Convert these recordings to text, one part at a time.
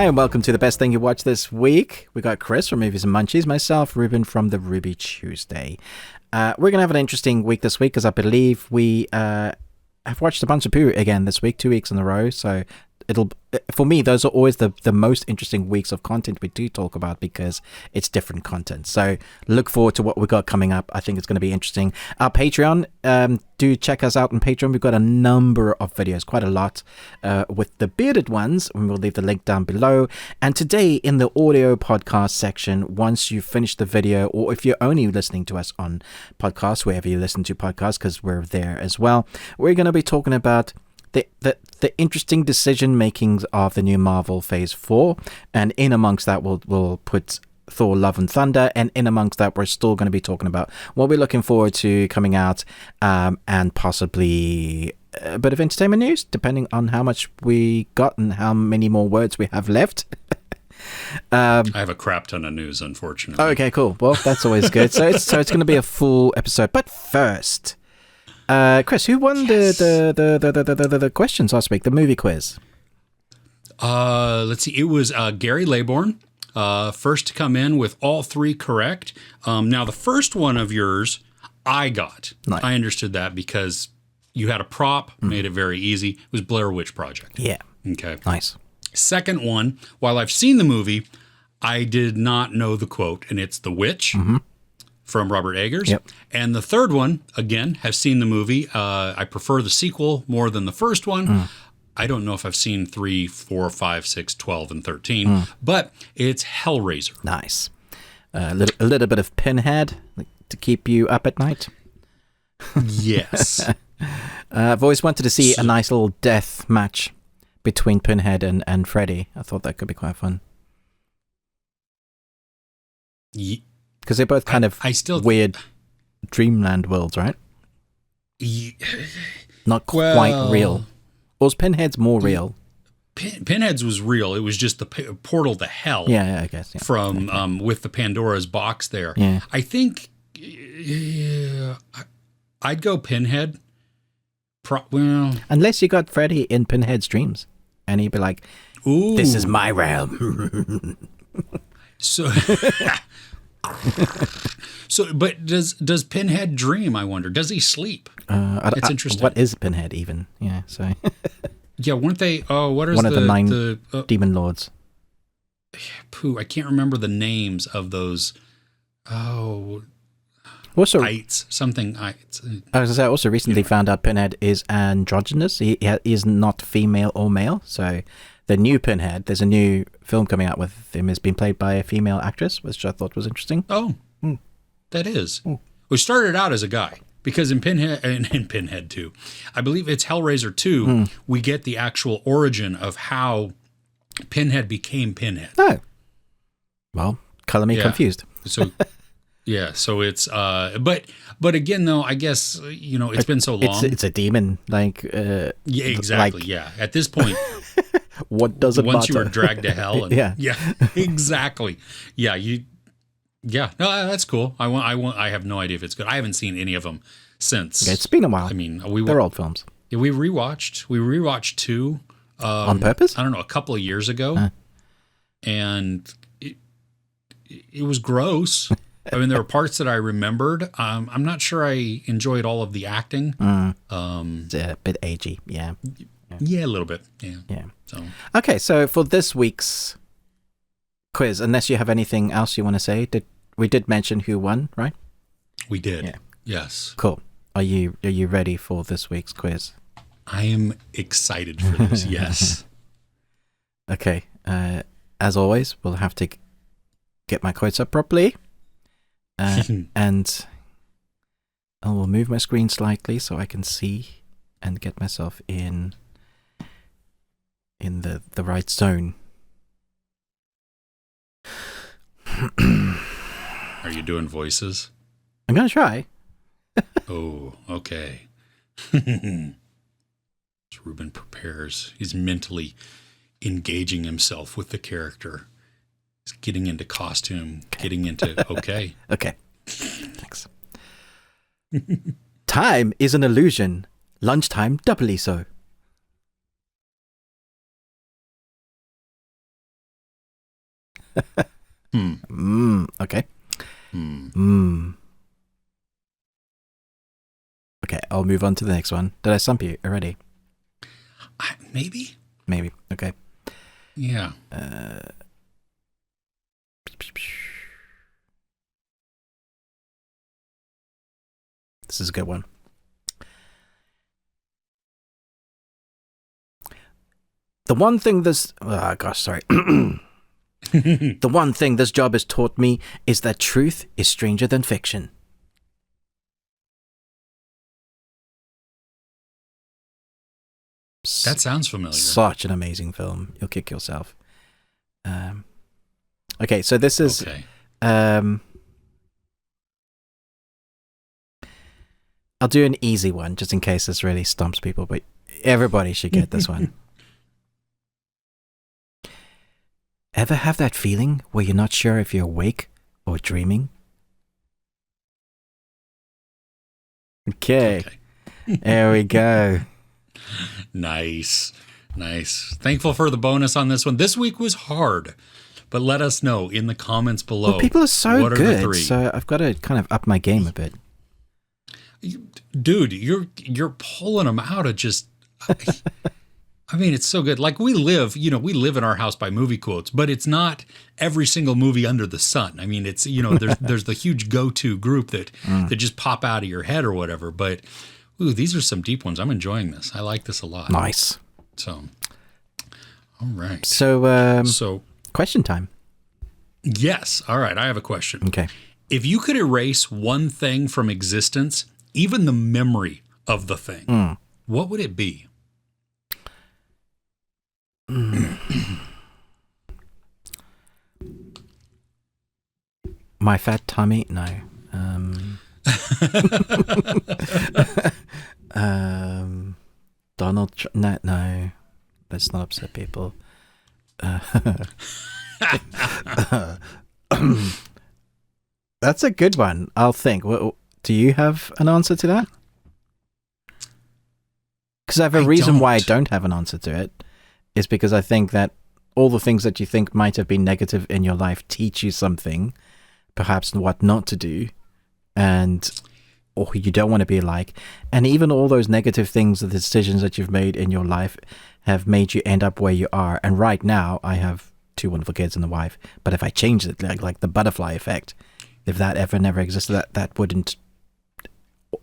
Hi, and welcome to the best thing you watched this week. We got Chris from Movies and Munchies, myself, Ruben from the Ruby Tuesday. We're going to have an interesting week this week because I believe we have watched a bunch of poo again this week, 2 weeks in a row. So for me, those are always the most interesting weeks of content we do talk about because it's different content. So look forward to what we got coming up. I think it's going to be interesting. Our Patreon, do check us out on Patreon. We've got a number of videos, quite a lot, with the bearded ones, and we'll leave the link down below. And today in the audio podcast section, once you finish the video, or if you're only listening to us on podcasts, wherever you listen to podcasts, because we're there as well, we're going to be talking about the interesting decision makings of the new Marvel Phase 4, and in amongst that we'll put Thor Love and Thunder, and in amongst that we're still going to be talking about what we're looking forward to coming out, and possibly a bit of entertainment news depending on how much we got and how many more words we have left. I have a crap ton of news, unfortunately. Okay, cool. Well, that's always good. So it's going to be a full episode, but first, Chris, who won the questions last week? The movie quiz. Let's see. It was Gary Laybourne, first to come in with all three correct. Now, the first one of yours, I got. Nice. I understood that because you had a prop, made it very easy. It was Blair Witch Project. Yeah. Okay. Nice. Second one, while I've seen the movie, I did not know the quote, and it's The Witch. From Robert Eggers. Yep. And the third one, again, have seen the movie. I prefer the sequel more than the first one. I don't know if I've seen 3, 4, 5, 6, 12, and 13, but it's Hellraiser. Nice. A little bit of Pinhead to keep you up at night. Yes. I've always wanted to see a nice little death match between Pinhead and Freddy. I thought that could be quite fun. Because they're both kind of weird dreamland worlds, right? Not quite real. Or was Pinhead's more real? Pinhead's was real. It was just the portal to hell. Yeah, I guess. Yeah. From with the Pandora's box there. Yeah. I think I'd go Pinhead. Unless you got Freddy in Pinhead's dreams. And he'd be like, "Ooh, this is my realm." But does Pinhead dream? I wonder. Does he sleep? It's interesting. What is Pinhead even? Yeah. So. Yeah, weren't they? Oh, what is one of the 9 demon lords? I can't remember the names of those. Oh, also Ites, something Ites. I was gonna say, I also recently found out Pinhead is androgynous. He is not female or male. So. The new Pinhead, there's a new film coming out with him, has been played by a female actress, which I thought was interesting. Oh, that is. We started out as a guy, because in Pinhead, and in Pinhead 2, I believe it's Hellraiser 2, we get the actual origin of how Pinhead became Pinhead. Oh. Well, color me confused. So, yeah, so it's, but again, though, I guess, it's been so long. It's a demon, yeah, exactly, yeah. At this point... What does it matter? Once you were dragged to hell. And, yeah, exactly. Yeah, no, that's cool. I have no idea if it's good. I haven't seen any of them since. Okay, it's been a while. I mean, they're old films. Yeah, we rewatched 2. On purpose? I don't know, a couple of years ago. And it was gross. I mean, there were parts that I remembered. I'm not sure I enjoyed all of the acting. It's a bit agey, yeah. Yeah, a little bit. Yeah. So. Okay, so for this week's quiz, unless you have anything else you want to say, we did mention who won, right? We did. Yeah. Yes. Cool. Are you ready for this week's quiz? I am excited for this. Yes. Okay. As always, we'll have to get my quotes up properly, and I will move my screen slightly so I can see and get myself in the right zone. Are you doing voices? I'm going to try. Oh, okay. As Ruben prepares, he's mentally engaging himself with the character. He's getting into costume, getting into, okay. Okay. Thanks. Time is an illusion. Lunchtime doubly so. Okay. Okay, I'll move on to the next one. Did I stump you already? Maybe. Maybe. Okay. Yeah. This is a good one. The one thing this... Oh, gosh, sorry. The one thing this job has taught me is that truth is stranger than fiction. That sounds familiar. Such an amazing film. You'll kick yourself. Okay, so this is... Okay. I'll do an easy one, just in case this really stumps people, but everybody should get this one. Ever have that feeling where you're not sure if you're awake or dreaming? Okay. There we go. Nice. Thankful for the bonus on this one. This week was hard, but let us know in the comments below. Well, people are so what good, are the three? So I've got to kind of up my game a bit. Dude, you're pulling them out of just... I mean, it's so good. Like we live in our house by movie quotes, but it's not every single movie under the sun. I mean, it's, there's the huge go-to group that just pop out of your head or whatever. But these are some deep ones. I'm enjoying this. I like this a lot. Nice. So, all right. So question time. Yes. All right. I have a question. Okay. If you could erase one thing from existence, even the memory of the thing, what would it be? My fat tummy? No. Donald Trump? No. Let's not upset people. That's a good one. I'll think. Do you have an answer to that? Because I have a reason why I don't have an answer to it. Is because I think that all the things that you think might have been negative in your life teach you something, perhaps what not to do, or you don't want to be like. And even all those negative things, the decisions that you've made in your life have made you end up where you are. And right now, I have 2 wonderful kids and a wife. But if I changed it, like the butterfly effect, if that ever never existed, that wouldn't,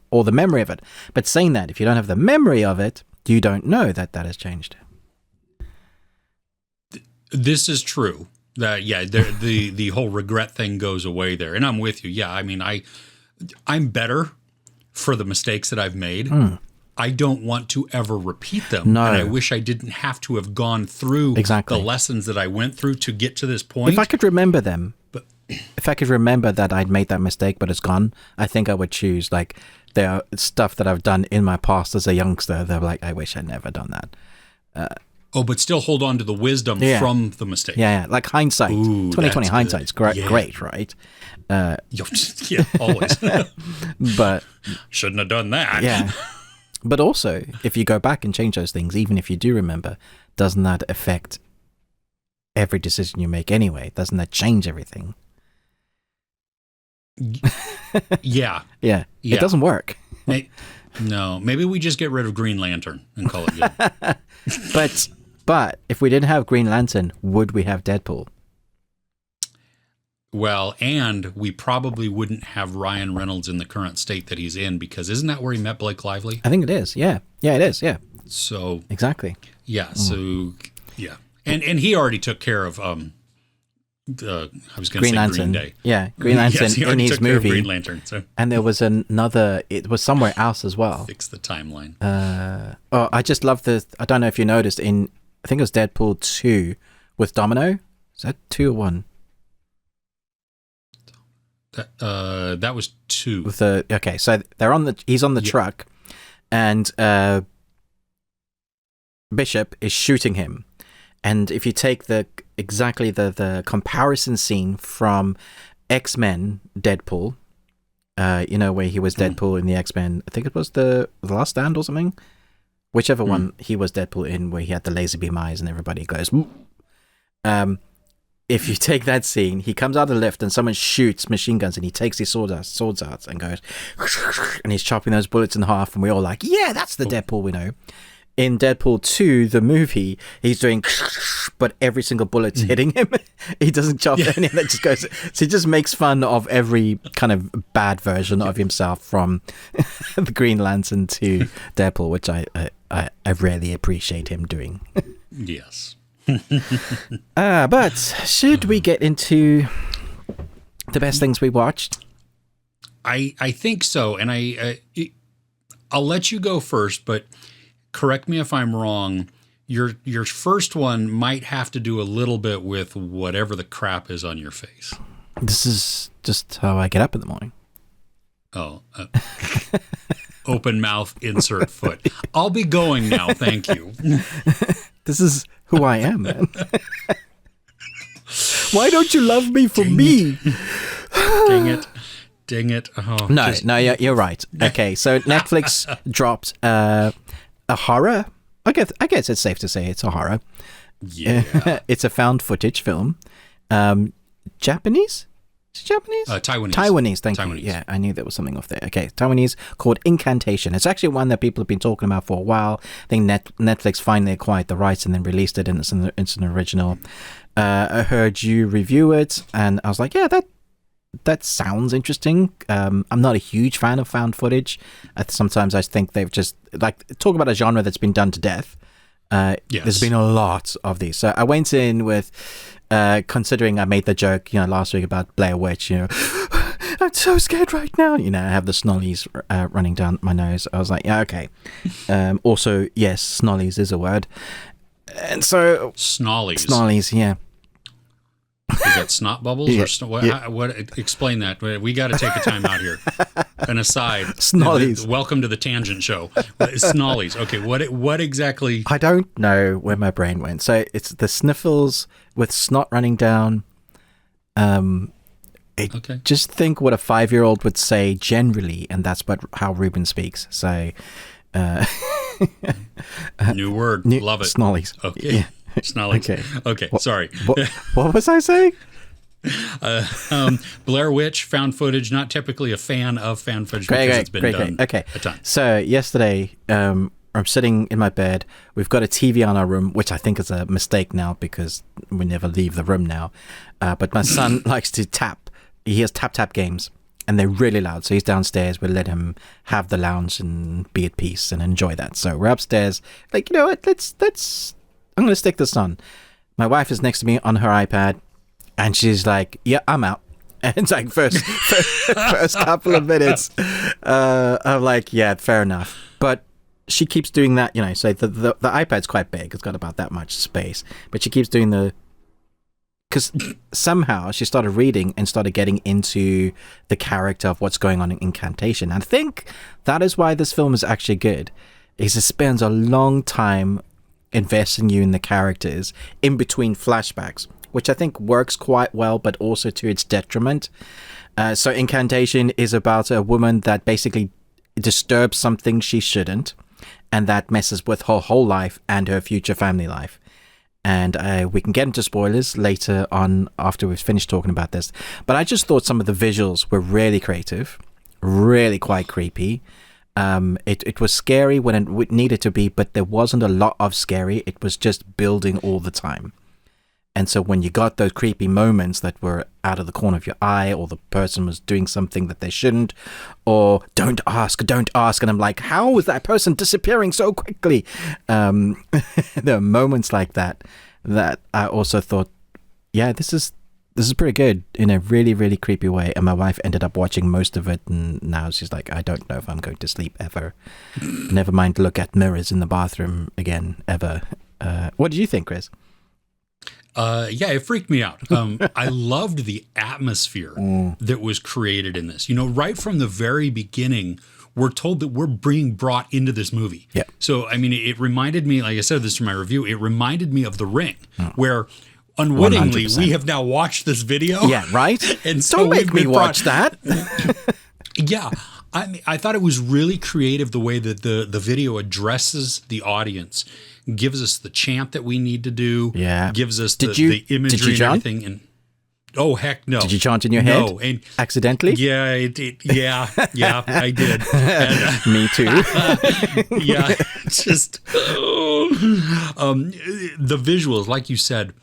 or the memory of it. But saying that, if you don't have the memory of it, you don't know that has changed. This is true. That the whole regret thing goes away there, and I'm with you. Yeah, I mean, I'm better for the mistakes that I've made. I don't want to ever repeat them. No. And I wish I didn't have to have gone through the lessons that I went through to get to this point. If I could remember them, if I could remember that I'd made that mistake, but it's gone, I think I would choose, like, there are stuff that I've done in my past as a youngster. They're like, I wish I'd never done that. But still hold on to the wisdom from the mistake. Yeah, like hindsight. 2020 hindsight's great, right? Yeah, always. But shouldn't have done that. Yeah. But also, if you go back and change those things, even if you do remember, doesn't that affect every decision you make anyway? Doesn't that change everything? Yeah. It doesn't work. No, maybe we just get rid of Green Lantern and call it good. But if we didn't have Green Lantern, would we have Deadpool? Well, and we probably wouldn't have Ryan Reynolds in the current state that he's in, because isn't that where he met Blake Lively? I think it is. Yeah, it is. Yeah. So exactly. Yeah. So yeah, and he already took care of I was going to say Lantern. Green Day. Yeah, Green Lantern yes, he in his took care of movie. Green Lantern. So. And there was another. It was somewhere else as well. Fix the timeline. I just love the. I don't know if you noticed I think it was Deadpool 2 with Domino. Is that 2 or 1? That was 2. With so he's on the truck, and Bishop is shooting him. And if you take the comparison scene from X-Men Deadpool, where he was Deadpool in the X-Men, I think it was the Last Stand or something, whichever one he was Deadpool in, where he had the laser beam eyes and everybody goes. if you take that scene, he comes out of the lift and someone shoots machine guns and he takes his swords out and goes, and he's chopping those bullets in half, and we're all like, yeah, that's the Deadpool we know. In Deadpool 2, the movie, he's doing, but every single bullet's hitting him. He doesn't chop any of that. Just goes. So he just makes fun of every kind of bad version of himself, from the Green Lantern to Deadpool, which I really appreciate him doing. Yes. But should we get into the best things we watched? I think so, and I'll let you go first, but correct me if I'm wrong. Your first one might have to do a little bit with whatever the crap is on your face. This is just how I get up in the morning. Oh, open mouth, insert foot. I'll be going now. Thank you. This is who I am, man. Why don't you love me for me? Dang it. Oh, no, you're right. Okay, so Netflix dropped a horror. I guess it's safe to say it's a horror. Yeah. It's a found footage film. Japanese? Is it Japanese? Taiwanese. Thank you. Yeah, I knew there was something off there. Okay, Taiwanese, called Incantation. It's actually one that people have been talking about for a while. I think Netflix finally acquired the rights and then released it, and it's an original. I heard you review it, and I was like, yeah, that sounds interesting. I'm not a huge fan of found footage. Sometimes I think they've just, like, talk about a genre that's been done to death. Yes. There's been a lot of these. So I went in with, considering I made the joke, last week about Blair Witch, I'm so scared right now. I have the snollies running down my nose. I was like, yeah, okay. Also, yes, snollies is a word. And so... Snollies, yeah. Is that snot bubbles or what? Explain that. We got to take a time out here. An aside. Snollies. Welcome to the Tangent Show. Snollies. Okay, what exactly? I don't know where my brain went. So it's the sniffles with snot running down. Okay. Just think what a 5-year-old would say generally, and that's how Ruben speaks. So, new word. Love it. Snollies. Okay. Yeah. Snollies. Okay. Sorry. What was I saying? Blair Witch, found footage. Not typically a fan of found footage because it's been done a ton. So yesterday, I'm sitting in my bed. We've got a TV on our room, which I think is a mistake now because we never leave the room now. But my son likes to tap. He has tap games, and they're really loud. So he's downstairs. We'll let him have the lounge and be at peace and enjoy that. So we're upstairs. Like, you know what? Let's. I'm going to stick this on. My wife is next to me on her iPad, and she's like, yeah, I'm out. And it's like first couple of minutes, I'm like, yeah, fair enough. But she keeps doing that, so the iPad's quite big. It's got about that much space. But she keeps doing because somehow she started reading and started getting into the character of what's going on in Incantation. And I think that is why this film is actually good, is it spends a long time investing you in the characters in between flashbacks, which I think works quite well, but also to its detriment. So Incantation is about a woman that basically disturbs something she shouldn't, and that messes with her whole life and her future family life. And we can get into spoilers later on after we've finished talking about this. But I just thought some of the visuals were really creative, really quite creepy. It was scary when it needed to be, but there wasn't a lot of scary. It was just building all the time. And so when you got those creepy moments that were out of the corner of your eye, or the person was doing something that they shouldn't, or don't ask, and I'm like, how is that person disappearing so quickly? There are moments like that I also thought, yeah, this is pretty good in a really, really creepy way. And my wife ended up watching most of it, and now she's like, I don't know if I'm going to sleep ever. Never mind look at mirrors in the bathroom again, ever. What did you think, Chris? Yeah, it freaked me out. I loved the atmosphere that was created in this. Right from the very beginning, we're told that we're being brought into this movie. Yeah. So, I mean, it reminded me, like I said this in my review, it reminded me of The Ring, where unwittingly 100%. we have now watched this video. Yeah, right? And so don't make me watch that. Yeah. I thought it was really creative the way that the video addresses the audience, gives us the chant that we need to do, gives us the imagery and everything. And oh, heck no. Did you chant in your head? No. And accidentally? Yeah, I did. And, me too. Yeah, just the visuals, like you said,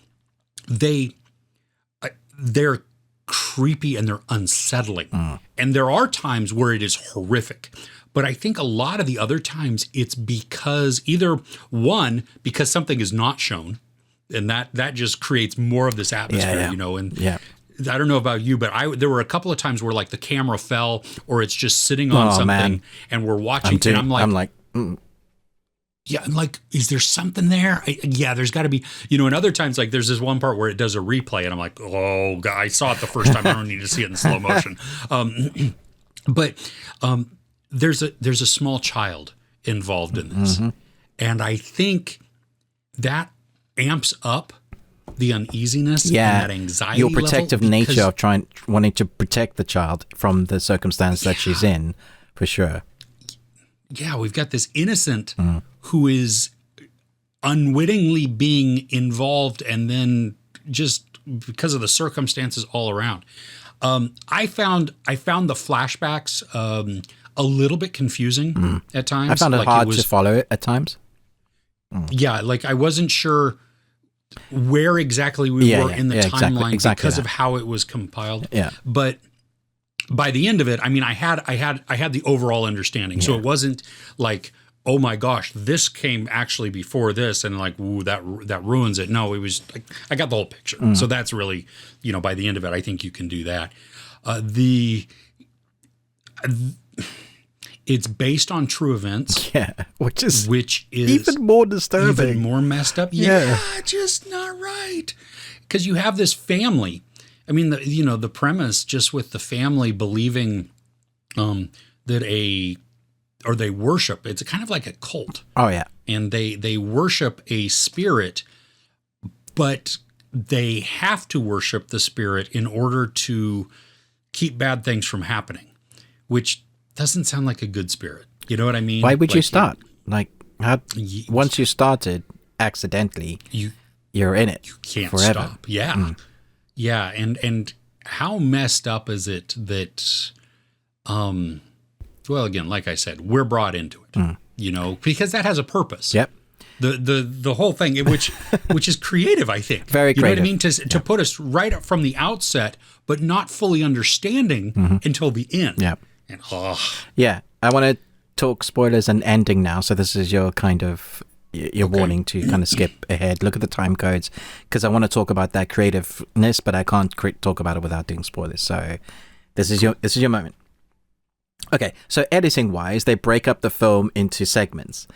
they're creepy and they're unsettling. And there are times where it is horrific. But I think a lot of the other times it's because because something is not shown, and that just creates more of this atmosphere, you know. And I don't know about you, but there were a couple of times where like the camera fell or it's just sitting on something and we're watching and I'm like, yeah, I'm like, is there something there? There's got to be, you know. And other times, like there's this one part where it does a replay, and I'm like, oh, God, I saw it the first time. I don't need to see it in slow motion. But there's a small child involved in this, and I think that amps up the uneasiness and that anxiety. Your protective nature of wanting to protect the child from the circumstance that she's in, for sure. Yeah, we've got this innocent who is unwittingly being involved, and then just because of the circumstances all around. I found the flashbacks a little bit confusing at times. I found it hard to follow it at times. Yeah, like I wasn't sure where exactly we were in the timeline because of how it was compiled. Yeah, but by the end of it, I mean, I had the overall understanding. So it wasn't like, oh my gosh, this came actually before this, and like, ooh, that ruins it. No, it was like, I got the whole picture. So that's really, you know, by the end of it, I think you can do that. It's based on true events. Yeah, which is even more disturbing, even more messed up. Yeah, just not right. Because you have this family. I mean, the premise just with the family believing that they worship. It's kind of like a cult. Oh yeah, and they worship a spirit, but they have to worship the spirit in order to keep bad things from happening, which doesn't sound like a good spirit. You know what I mean? Why would you start? Once you started accidentally, you're in it. You can't forever. Stop. Yeah. Yeah, and how messed up is it that, well, again, like I said, we're brought into it, you know, because that has a purpose. Yep. The whole thing, which is creative, I think. Very creative. You know what I mean? To put us right up from the outset, but not fully understanding until the end. Yeah. And yeah, I want to talk spoilers and ending now. So this is your kind of warning to kind of skip ahead. Look at the time codes, because I want to talk about that creativeness, but I can't talk about it without doing spoilers. So this is your moment. Okay, so editing wise, they break up the film into segments.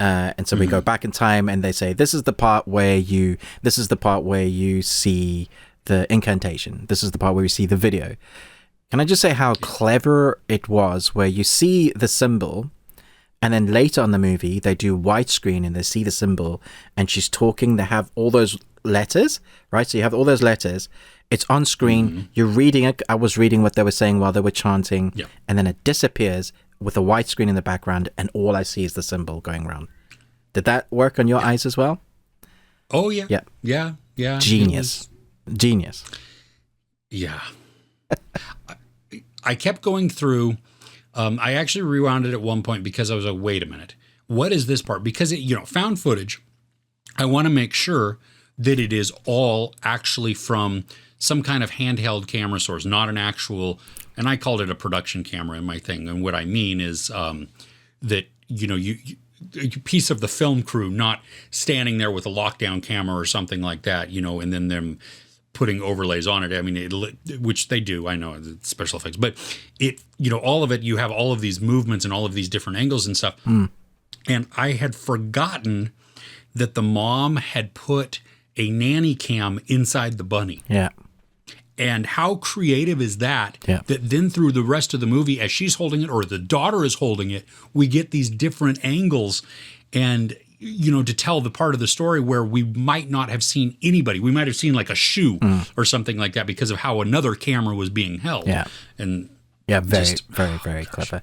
And so we go back in time, and they say this is the part where you see the incantation. This is the part where you see the video. Can I just say how clever it was, where you see the symbol, and then later on the movie they do widescreen and they see the symbol, and she's talking. They have all those letters, right? So you have all those letters. It's on screen. You're reading it. I was reading what they were saying while they were chanting, and then it disappears with a white screen in the background, and all I see is the symbol going around. Did that work on your eyes as well? Oh, yeah. Yeah. Genius. Yeah. I kept going through. I actually rewound it at one point because I was like, wait a minute. What is this part? Because found footage, I want to make sure that it is all actually from some kind of handheld camera source, not an actual, and I called it a production camera in my thing. And what I mean is that, a piece of the film crew not standing there with a lockdown camera or something like that, and then them putting overlays on it. I mean, which they do. I know it's special effects, but all of it, you have all of these movements and all of these different angles and stuff. And I had forgotten that the mom had put a nanny cam inside the bunny. Yeah. And how creative is that? Yeah. That then through the rest of the movie, as she's holding it or the daughter is holding it, we get these different angles and, to tell the part of the story where we might not have seen anybody. We might have seen like a shoe or something like that because of how another camera was being held. Yeah. And Yeah, very, very clever.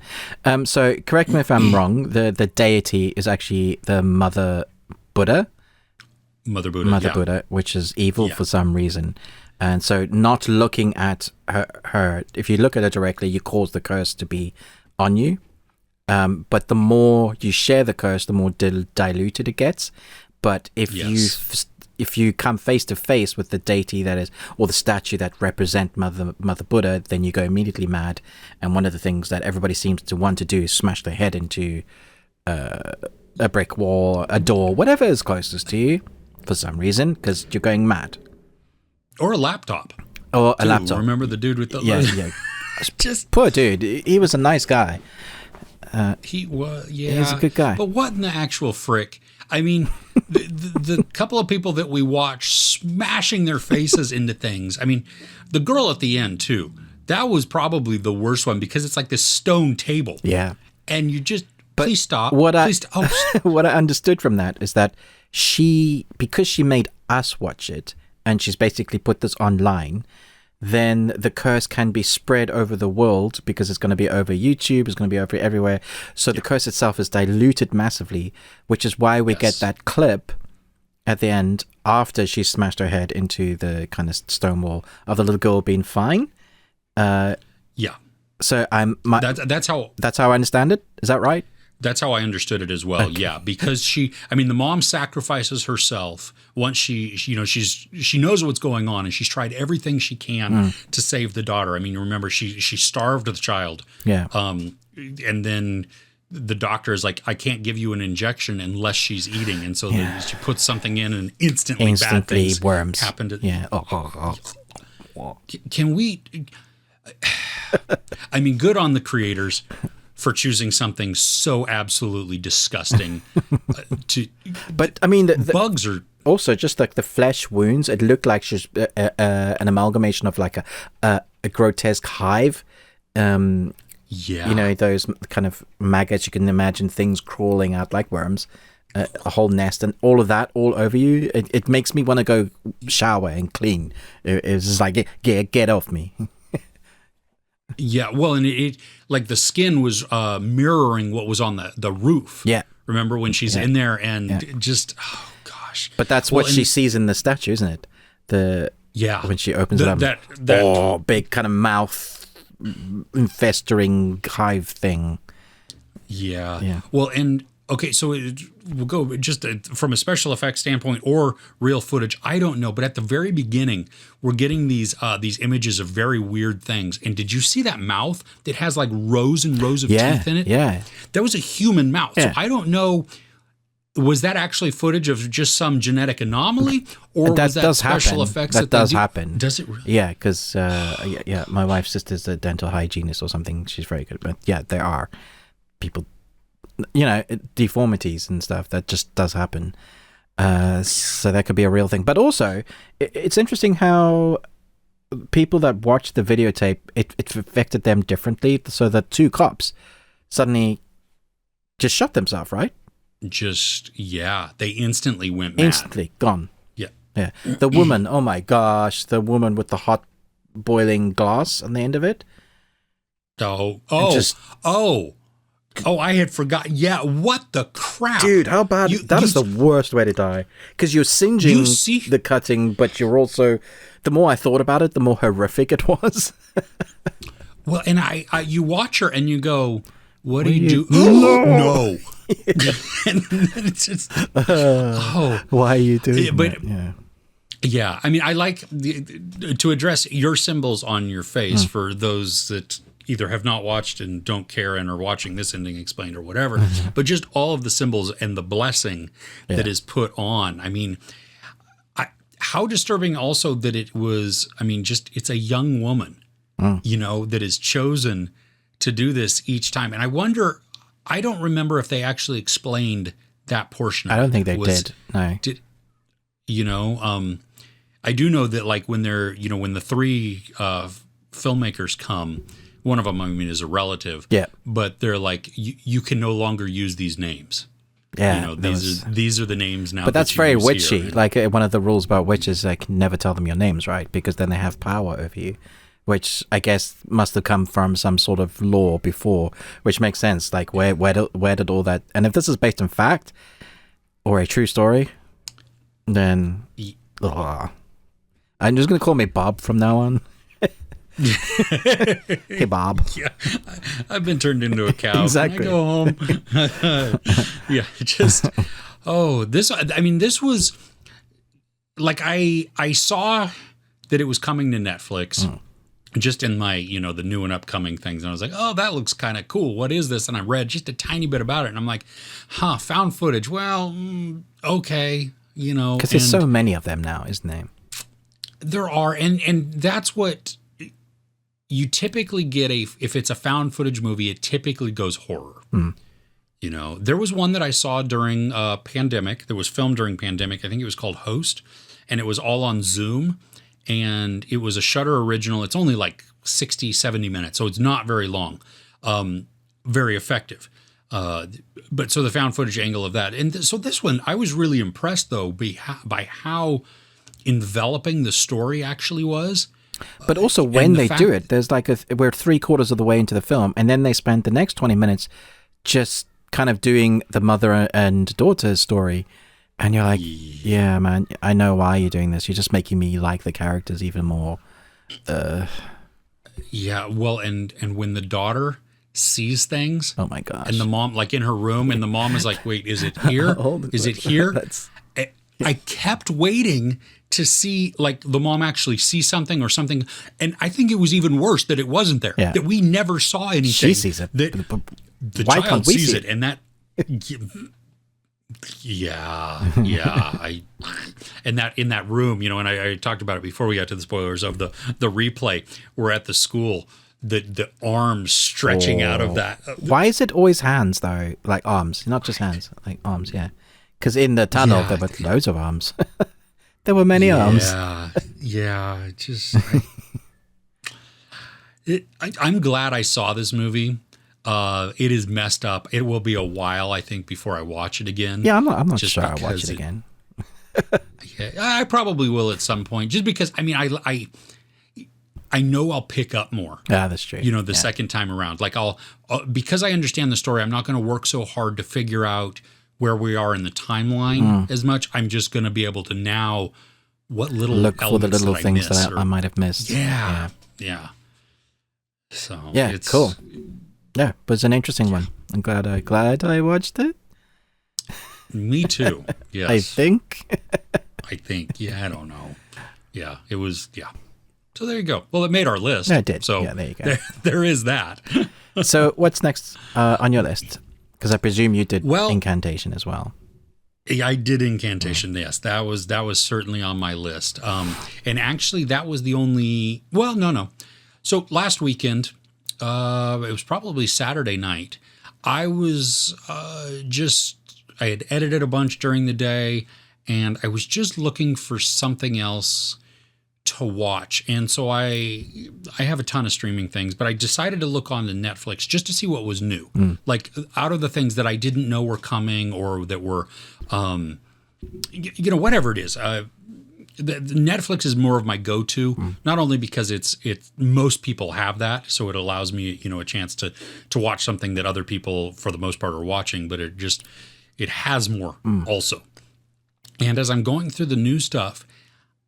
So correct me if I'm wrong. The deity is actually the Mother Buddha. Mother Buddha, which is evil for some reason. And so not looking at her, if you look at her directly, you cause the curse to be on you. But the more you share the curse, the more diluted it gets. But if you come face to face with the deity that is, or the statue that represent Mother Buddha, then you go immediately mad. And one of the things that everybody seems to want to do is smash their head into a brick wall, a door, whatever is closest to you, for some reason, because you're going mad. Or a laptop. Or a laptop. Remember the dude with the... Yeah. Just poor dude. He was a nice guy. He was, yeah. He's a good guy. But what in the actual frick? I mean, the couple of people that we watch smashing their faces into things. I mean, the girl at the end, too. That was probably the worst one because it's like this stone table. Yeah. And you just, please stop. What I understood from that is that because she made us watch it, and she's basically put this online, then the curse can be spread over the world because it's going to be over YouTube, it's going to be over everywhere. So the curse itself is diluted massively, which is why we get that clip at the end after she smashed her head into the kind of stone wall of the little girl being fine. So that's how I understand it. Is that right? That's how I understood it as well. Okay. Yeah, because the mom sacrifices herself once she knows what's going on, and she's tried everything she can to save the daughter. I mean, remember she starved the child. Yeah. And then the doctor is like, I can't give you an injection unless she's eating, and so she puts something in, and instantly bad things worms happened. Yeah. Can we? I mean, good on the creators for choosing something so absolutely disgusting. But I mean, the bugs are also just like the flesh wounds. It looked like she's an amalgamation of like a grotesque hive. Those kind of maggots. You can imagine things crawling out like worms, a whole nest, and all of that all over you. It makes me want to go shower and clean. It's just like get off me. Yeah, well, and it like the skin was mirroring what was on the roof. Yeah. Remember when she's in there and just, oh gosh. But that's what she sees in the statue, isn't it? When she opens it up. That big kind of mouth infesting hive thing. Yeah. Well, and okay, so we'll go just from a special effects standpoint or real footage. I don't know, but at the very beginning, we're getting these images of very weird things. And did you see that mouth that has like rows and rows of teeth in it? Yeah, that was a human mouth. Yeah. So I don't know. Was that actually footage of just some genetic anomaly, or was that special effects? That does happen. Does it really? Yeah, because my wife's sister's a dental hygienist or something. She's very good. But yeah, there are people, deformities and stuff that just does happen. So that could be a real thing. But also, it's interesting how people that watch the videotape, it affected them differently. So the two cops suddenly just shot themselves, right? They instantly went mad. Instantly gone. Yeah. The woman, oh my gosh, the woman with the hot boiling glass on the end of it. I had forgotten. Yeah, what the crap? Dude, how bad? That is the worst way to die. Because you're singeing the cutting, but you're also... The more I thought about it, the more horrific it was. Well, and you watch her and you go, what do you do? No. And it's just... why are you doing that? Yeah, I mean, I like to address your symbols on your face for those that... either have not watched and don't care and are watching this ending explained or whatever, but just all of the symbols and the blessing that is put on. I mean, how disturbing also that it was, it's a young woman, that is chosen to do this each time. And I wonder, I don't remember if they actually explained that portion of it. I don't think they did. No. I do know that like when they're, when the three filmmakers come, one of them, is a relative. Yeah. But they're like, you can no longer use these names. Yeah. These are the names now. But that's very witchy. Here. Like one of the rules about witches, like never tell them your names, right? Because then they have power over you. which I guess must have come from some sort of lore before, which makes sense. Like, where did all that... And if this is based on fact or a true story, then... I'm just going to call me Bob from now on. Hey, Bob. Yeah, I've been turned into a cow. Exactly. Can I go home? Yeah, just... Oh, this was... Like, I saw that it was coming to Netflix just in my, the new and upcoming things. And I was like, oh, that looks kind of cool. What is this? And I read just a tiny bit about it. And I'm like, found footage. Well, okay, Because there's so many of them now, isn't there? There are. And that's what you typically get if it's a found footage movie, it typically goes horror. There was one that I saw during pandemic that was filmed during pandemic. I think it was called Host, and it was all on Zoom, and it was a Shudder original. It's only like 60, 70 minutes, so it's not very long. Very effective. But so the found footage angle of that. And so this one, I was really impressed, though, by how enveloping the story actually was. But also when they do it, there's like we're 3/4 of the way into the film, and then they spend the next 20 minutes just kind of doing the mother and daughter story, and you're like, yeah, man, I know why you're doing this. You're just making me like the characters even more. Yeah, well, and when the daughter sees things, oh my gosh, and the mom, like in her room, and the mom is like, wait, is it here? Is it here? I kept waiting to see, like, the mom actually see something or something, and I think it was even worse that it wasn't there, that we never saw anything. She sees it. The Why child can't we sees see it, and that, and that in that room, and I talked about it before we got to the spoilers of the replay. We're at the school, the arms stretching out of that. Why is it always hands though? Like arms, not just hands, like arms. Yeah, because in the tunnel there were loads of arms. There were many arms. Yeah. Just, I'm glad I saw this movie. It is messed up. It will be a while, I think, before I watch it again. Yeah, I'm not sure I'll watch it again. Yeah, I probably will at some point, just because, I know I'll pick up more. Yeah, that's true. The second time around. Like, because I understand the story, I'm not going to work so hard to figure out where we are in the timeline as much. I'm just going to be able to now, what little look for the little things that I I might have missed. Yeah. So yeah, it's cool. Yeah, but it's an interesting one. I'm glad I watched it. Me too. Yes. I think. Yeah, I don't know. Yeah, it was. Yeah. So there you go. Well, it made our list. Yeah, it did. So yeah, there you go. There is that. So what's next on your list? Because I presume you did Incantation as well. Yeah, I did Incantation. Yes, that was certainly on my list. And actually, that was the only. Well, no. So last weekend, it was probably Saturday night. I was I had edited a bunch during the day, and I was just looking for something else to watch. And so I have a ton of streaming things, but I decided to look on to Netflix just to see what was new. Like, out of the things that I didn't know were coming, or that were, whatever it is. The Netflix is more of my go-to, not only because it's most people have that, so it allows me, a chance to watch something that other people, for the most part, are watching, but it has more also. And as I'm going through the new stuff,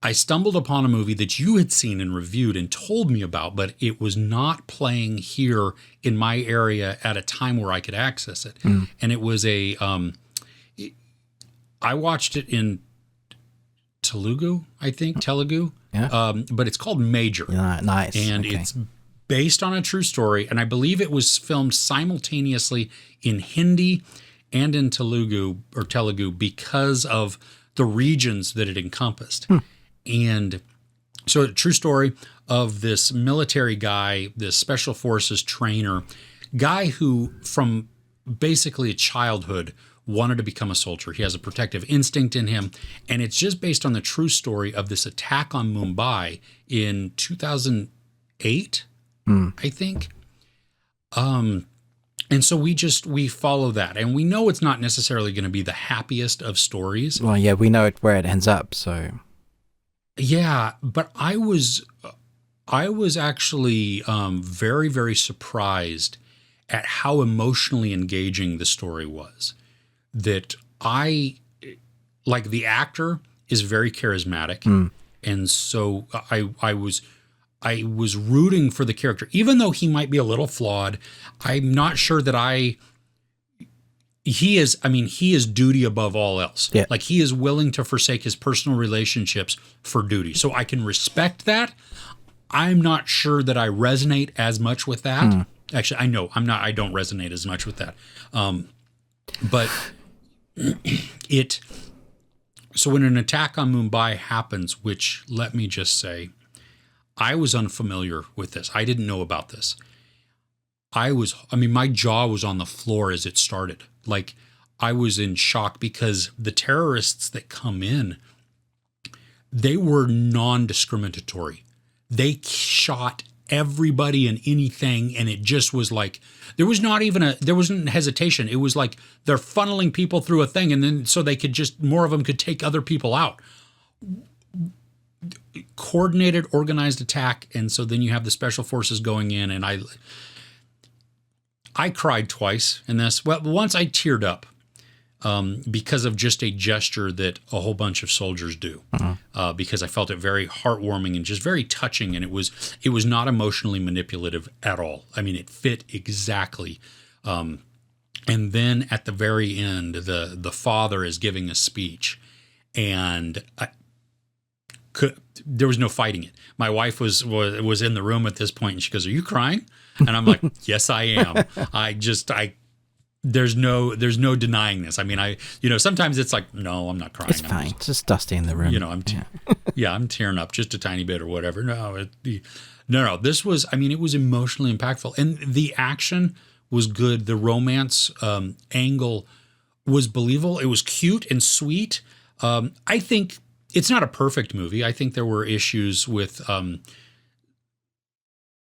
I stumbled upon a movie that you had seen and reviewed and told me about, but it was not playing here in my area at a time where I could access it. And it was I watched it in Telugu, I think, but it's called Major. Nice. And it's based on a true story, and I believe it was filmed simultaneously in Hindi and in Telugu because of the regions that it encompassed. And so, a true story of this military guy, this special forces trainer, guy who from basically a childhood wanted to become a soldier. He has a protective instinct in him. And it's just based on the true story of this attack on Mumbai in 2008, I think. And so we follow that, and we know it's not necessarily going to be the happiest of stories. Well, yeah, we know where it ends up, so. Yeah, but I was I was actually very, very surprised at how emotionally engaging the story was. That like the actor is very charismatic, and so I was rooting for the character, even though he might be a little flawed. I'm not sure that he is duty above all else. Yeah. Like he is willing to forsake his personal relationships for duty. So I can respect that. I'm not sure that I resonate as much with that. Actually, I know I don't resonate as much with that. But so when an attack on Mumbai happens, which let me just say, I was unfamiliar with this. I didn't know about this. My jaw was on the floor as it started. Like I was in shock because the terrorists that come in, they were non-discriminatory. They shot everybody and anything, and it just was like there wasn't hesitation. It was like they're funneling people through a thing, and then so they could more of them could take other people out. Coordinated, organized attack, and so then you have the special forces going in, and I cried twice in this. Well, once I teared up because of just a gesture that a whole bunch of soldiers do, because I felt it very heartwarming and just very touching, and it was not emotionally manipulative at all. I mean, it fit exactly. And then at the very end, the father is giving a speech, and there was no fighting it. My wife was in the room at this point, and she goes, "Are you crying?" And I'm like, "Yes, I am." There's no denying this. I mean, sometimes it's like, no, I'm not crying. It's fine. It's just dusty in the room. I'm tearing up just a tiny bit or whatever. No. This was, it was emotionally impactful, and the action was good. The romance angle was believable. It was cute and sweet. I think it's not a perfect movie. I think there were issues with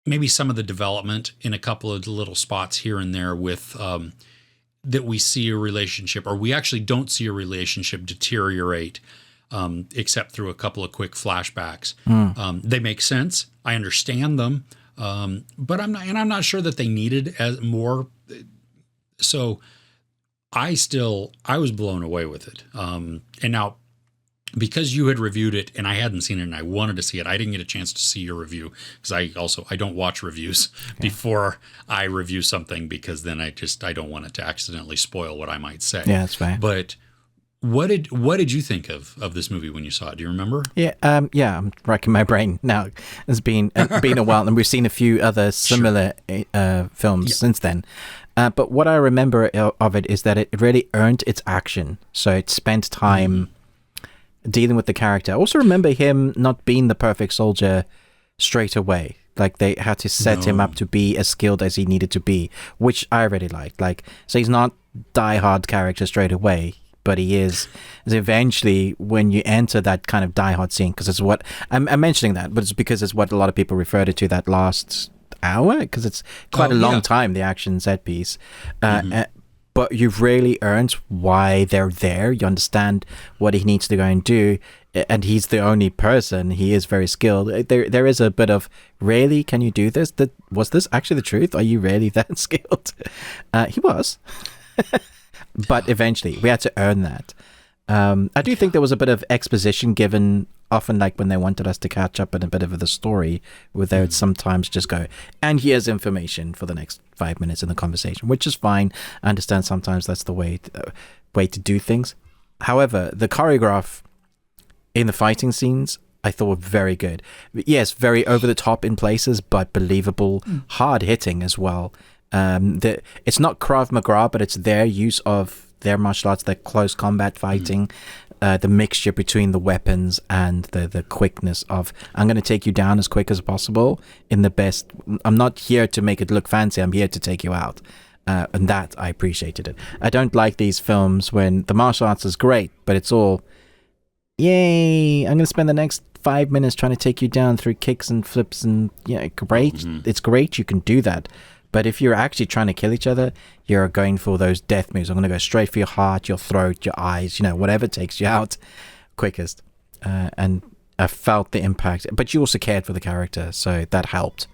maybe some of the development in a couple of little spots here and there with that we see a relationship, or we actually don't see a relationship deteriorate, except through a couple of quick flashbacks. They make sense. I understand them, but I'm not sure that they needed as more. So I was blown away with it. And now, because you had reviewed it and I hadn't seen it and I wanted to see it, I didn't get a chance to see your review because I don't watch reviews before I review something, because then I don't want it to accidentally spoil what I might say. Yeah, that's fine. But what did you think of this movie when you saw it? Do you remember? Yeah, I'm racking my brain now. It's been a while, and we've seen a few other similar films since then. But what I remember of it is that it really earned its action. So it spent time dealing with the character. I also remember him not being the perfect soldier straight away. Like they had to set him up to be as skilled as he needed to be, which I really liked. So he's not die-hard character straight away, but he is eventually when you enter that kind of die-hard scene, because it's what I'm mentioning that, but it's because it's what a lot of people referred to that last hour, because it's quite a long time, the action set piece. But you've really earned why they're there. You understand what he needs to go and do, and he's the only person. He is very skilled. There is a bit of, really, can you do this? Was this actually the truth? Are you really that skilled? He was. But eventually, we had to earn that. I do think there was a bit of exposition given, often like when they wanted us to catch up in a bit of the story, where they would sometimes just go, and here's information for the next 5 minutes in the conversation, which is fine. I understand sometimes that's the way to do things. However, the choreograph in the fighting scenes, I thought were very good. Yes, very over the top in places, but believable, hard hitting as well. It's not Krav Maga, but it's their use of their martial arts, their close combat fighting, the mixture between the weapons and the quickness of, I'm going to take you down as quick as possible in the best. I'm not here to make it look fancy. I'm here to take you out. And that, I appreciated it. I don't like these films when the martial arts is great, but it's all, yay, I'm going to spend the next 5 minutes trying to take you down through kicks and flips and, great. It's great. You can do that. But if you're actually trying to kill each other, you're going for those death moves. I'm going to go straight for your heart, your throat, your eyes, whatever takes you out quickest. And felt the impact, but you also cared for the character, so that helped.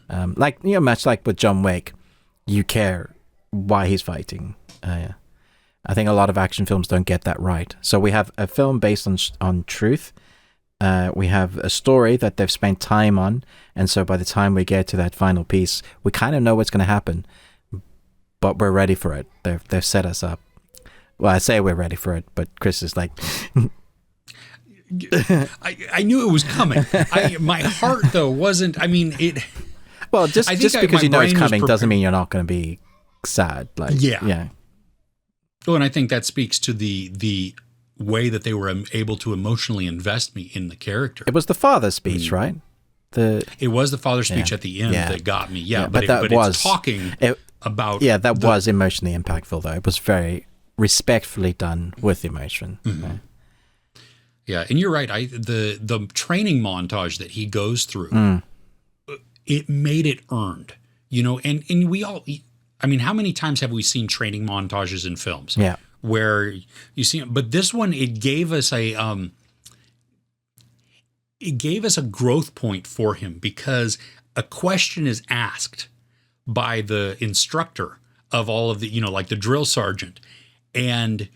Like, you know, much like with John Wick, you care why he's fighting. Yeah. I think a lot of action films don't get that right. So we have a film based on truth. We have a story that they've spent time on, and so by the time we get to that final piece, we kind of know what's going to happen, but we're ready for it. They've set us up. Well, I say we're ready for it, but Chris is like... I knew it was coming. My heart, though, wasn't... I mean, it... Well, just because you know it's coming doesn't mean you're not going to be sad. Like, yeah. Oh, and I think that speaks to the way that they were able to emotionally invest me in the character. It was the father's speech, right? It was the father's speech at the end that got me. Yeah, but it's talking about... Yeah, that was emotionally impactful, though. It was very respectfully done with emotion. Mm-hmm. Yeah, and you're right. The training montage that he goes through, it made it earned. You know, and we all... I mean, how many times have we seen training montages in films? Yeah. Where you see, but this one, it gave us a growth point for him, because a question is asked by the instructor of all of the, you know, like the drill sergeant, and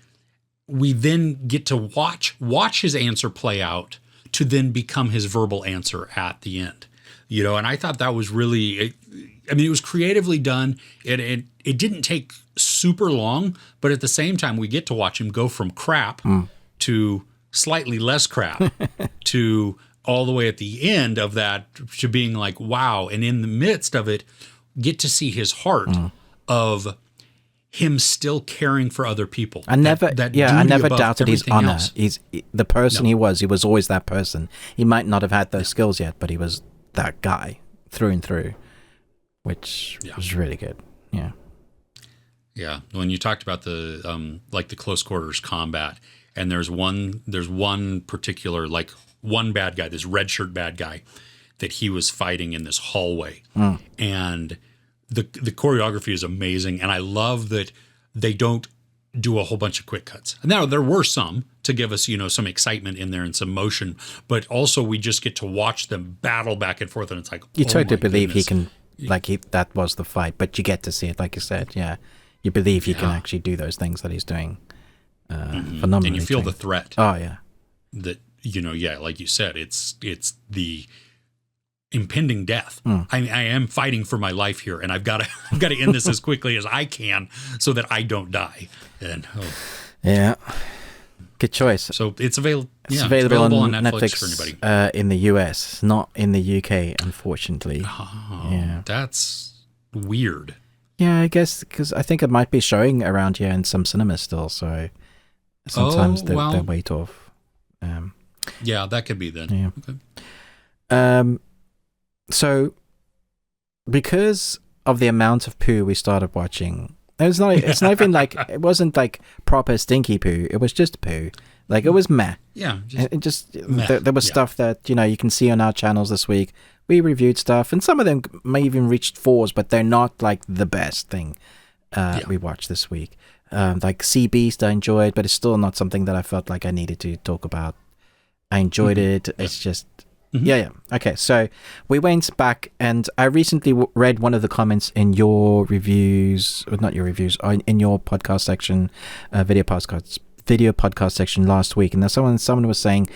we then get to watch his answer play out to then become his verbal answer at the end. You know, and I thought that was really, I mean, it was creatively done. It didn't take super long, but at the same time, we get to watch him go from crap to slightly less crap to all the way at the end of that to being like, wow. And in the midst of it, get to see his heart of him still caring for other people. I never doubted his honor. Else. He's the person he was always that person. He might not have had those skills yet, but he was that guy through and through, which was really good. Yeah. Yeah. When you talked about the like the close quarters combat, and there's one particular, like, one bad guy, this red shirt bad guy that he was fighting in this hallway. And the choreography is amazing, and I love that they don't do a whole bunch of quick cuts. Now, there were some to give us, you know, some excitement in there and some motion, but also we just get to watch them battle back and forth, and it's like, you totally believe he can, like, that was the fight, but you get to see it, like you said, you believe he can actually do those things that he's doing phenomenally. And you feel the threat. Oh, yeah. That, you know, like you said, it's the impending death. I am fighting for my life here, and I've got to end this as quickly as I can so that I don't die. And good choice. So it's available. It's available on Netflix for anybody. In the US, not in the UK, unfortunately. That's weird. Yeah, I guess because I think it might be showing around here in some cinemas still. So sometimes they wait off. Yeah, that could be then. Yeah. Okay. So, because of the amount of poo we started watching, it's not even like, it wasn't like proper stinky poo. It was just poo. Like, it was meh. Yeah. There was stuff that, you know, you can see on our channels this week. We reviewed stuff, and some of them may even reached 4s, but they're not like the best thing we watched this week. Like Sea Beast, I enjoyed, but it's still not something that I felt like I needed to talk about. I enjoyed it. It's just... Yeah. Okay, so we went back, and I recently read one of the comments in your reviews, or not your reviews, in your podcast section, video podcast section last week, and someone was saying,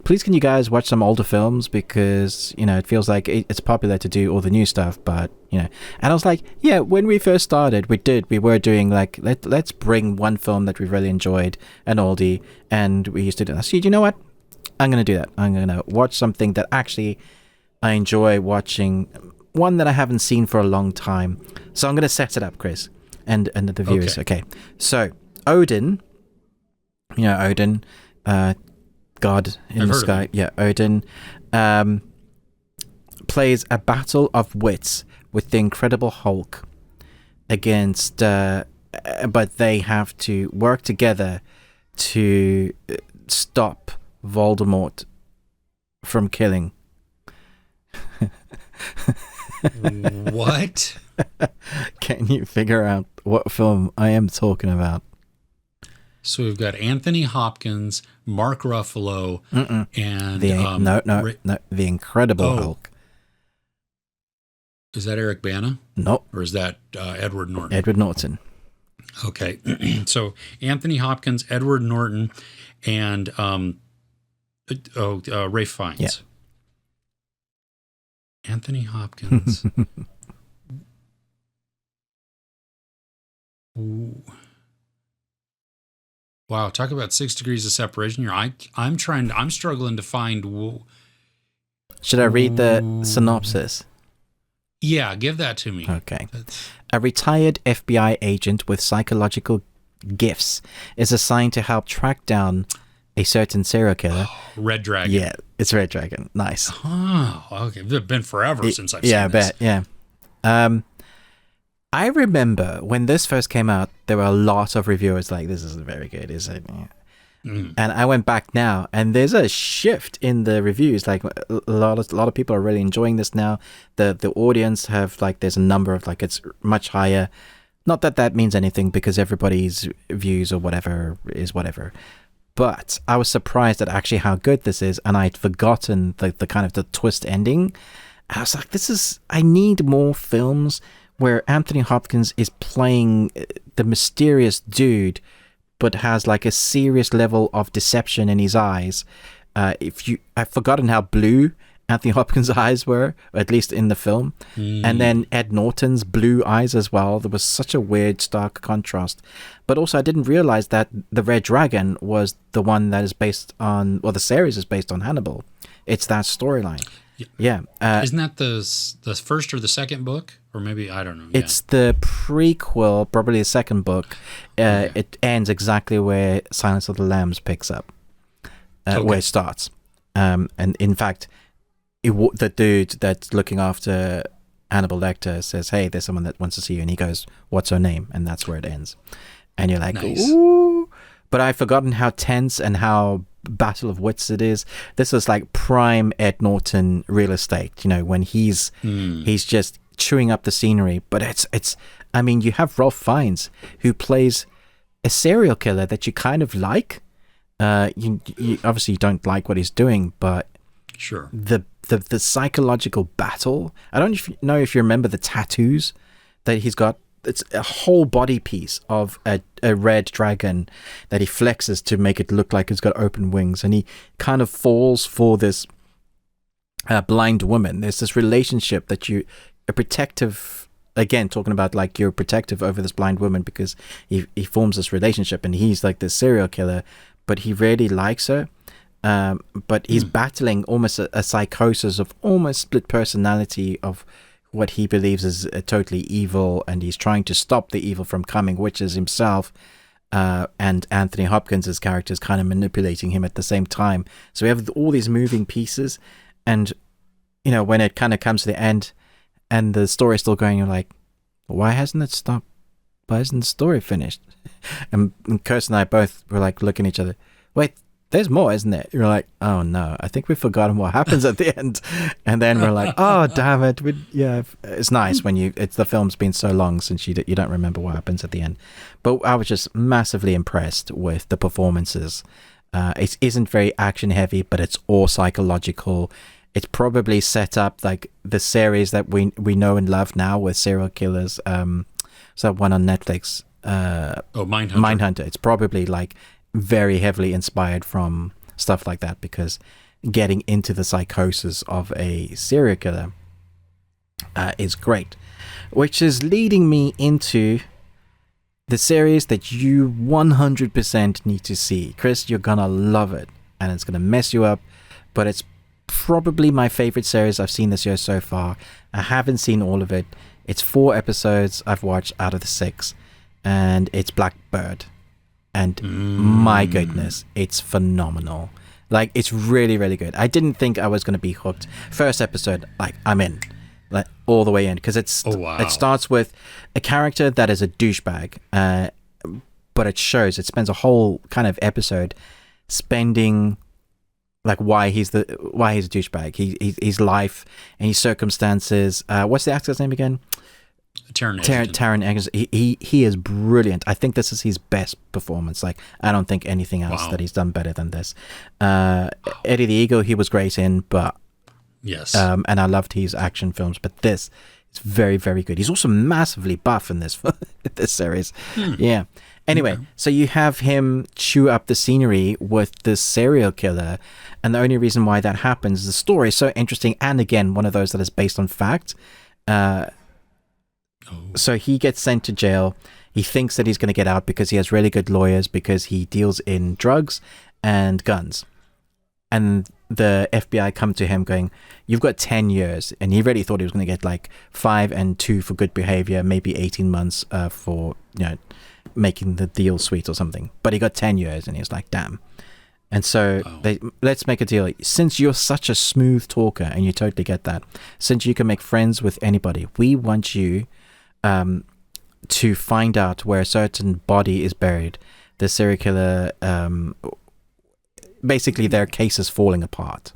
please can you guys watch some older films, because, you know, it feels like it's popular to do all the new stuff, but, you know, and I was like, yeah, when we first started, we were doing like, let's bring one film that we really enjoyed, an oldie, and we used to do that. So, you know what? I'm going to do that. I'm going to watch something that actually I enjoy watching, one that I haven't seen for a long time. So I'm going to set it up, Chris, and the viewers. Okay. So Odin, you know, Odin, God in the sky. Yeah, Odin plays a battle of wits with the Incredible Hulk against, but they have to work together to stop Voldemort from killing. What? Can you figure out what film I am talking about? So we've got Anthony Hopkins, Mark Ruffalo, and the Incredible Hulk. Is that Eric Bana? No. Or is that Edward Norton? Edward Norton. Okay. So Anthony Hopkins, Edward Norton, and Ralph Fiennes. Yeah. Anthony Hopkins. Ooh. Wow, talk about 6 degrees of separation here. I'm struggling to find. Should I read the synopsis? Yeah, give that to me. Okay. A retired FBI agent with psychological gifts is assigned to help track down a certain serial killer. Red Dragon. Yeah, it's Red Dragon. Nice. Oh, okay. It's been forever since I've seen this. Yeah, I bet. I remember when this first came out, there were a lot of reviewers like, this isn't very good, is it? Yeah. And I went back now, and there's a shift in the reviews. Like a lot of people are really enjoying this now. The audience have there's a number of it's much higher. Not that that means anything because everybody's views or whatever is whatever. But I was surprised at actually how good this is, and I'd forgotten the kind of the twist ending. I was like, I need more films where Anthony Hopkins is playing the mysterious dude, but has a serious level of deception in his eyes. I've forgotten how blue Anthony Hopkins' eyes were, or at least in the film. And then Ed Norton's blue eyes as well. There was such a weird, stark contrast. But also, I didn't realize that the Red Dragon was the one that is based on, the series is based on Hannibal. It's that storyline. Yeah. Isn't that the first or the second book? Or maybe, I don't know. It's the prequel, probably the second book. Okay. It ends exactly where Silence of the Lambs picks up, where it starts. And in fact, the dude that's looking after Hannibal Lecter says, hey, there's someone that wants to see you. And he goes, what's her name? And that's where it ends. And you're like, nice. Ooh. But I've forgotten how tense and how battle of wits it is. This is prime Ed Norton real estate, when he's just chewing up the scenery. But it's you have Ralph Fiennes who plays a serial killer that you kind of like. You obviously don't like what he's doing, but sure, the psychological battle. I don't know if you remember the tattoos that he's got. It's a whole body piece of a red dragon that he flexes to make it look like it's got open wings, and he kind of falls for this blind woman. There's this relationship that a protective, again, talking about you're protective over this blind woman because he forms this relationship, and he's this serial killer, but he really likes her. But he's battling almost a psychosis of almost split personality of what he believes is totally evil, and he's trying to stop the evil from coming, which is himself. And Anthony Hopkins' character is kind of manipulating him at the same time. So we have all these moving pieces, and when it kind of comes to the end and the story is still going, you're like, why hasn't it stopped? Why isn't the story finished? And Kirsten and I both were looking at each other. Wait, there's more, isn't there? You're like, oh no, I think we've forgotten what happens at the end. And then we're like, oh damn it. It's nice when the film's been so long since you don't remember what happens at the end. But I was just massively impressed with the performances. It isn't very action heavy, but it's all psychological. It's probably set up the series that we know and love now with serial killers. So one on Netflix. Mindhunter. Mindhunter. It's probably very heavily inspired from stuff like that, because getting into the psychosis of a serial killer is great, which is leading me into the series that you 100% need to see. Chris, you're gonna love it, and it's gonna mess you up, but it's probably my favorite series I've seen this year so far. I haven't seen all of it. It's 4 episodes I've watched out of the 6, and it's Blackbird. And my goodness, it's phenomenal. It's really, really good. I didn't think I was going to be hooked. First episode, I'm in. All the way in. Because it starts with a character that is a douchebag. But it spends a whole kind of episode spending why he's a douchebag. His life and his circumstances. What's the actor's name again? Taron Egerton, he is brilliant. I think this is his best performance. Like, I don't think anything else that he's done better than this. Eddie the Eagle, he was great in, but yes, and I loved his action films, but this is very, very good. He's also massively buff in this this series. Yeah. Anyway, so you have him chew up the scenery with this serial killer, and the only reason why that happens is the story is so interesting, and again, one of those that is based on fact. So he gets sent to jail. He thinks that he's going to get out because he has really good lawyers, because he deals in drugs and guns. And the FBI come to him going, you've got 10 years. And he really thought he was going to get like 5 and 2 for good behavior, maybe 18 months for, making the deal sweet or something. But he got 10 years, and he was like, damn. And so let's make a deal. Since you're such a smooth talker, and you totally get that, since you can make friends with anybody, we want you to find out where a certain body is buried. The serial killer, basically their case is falling apart.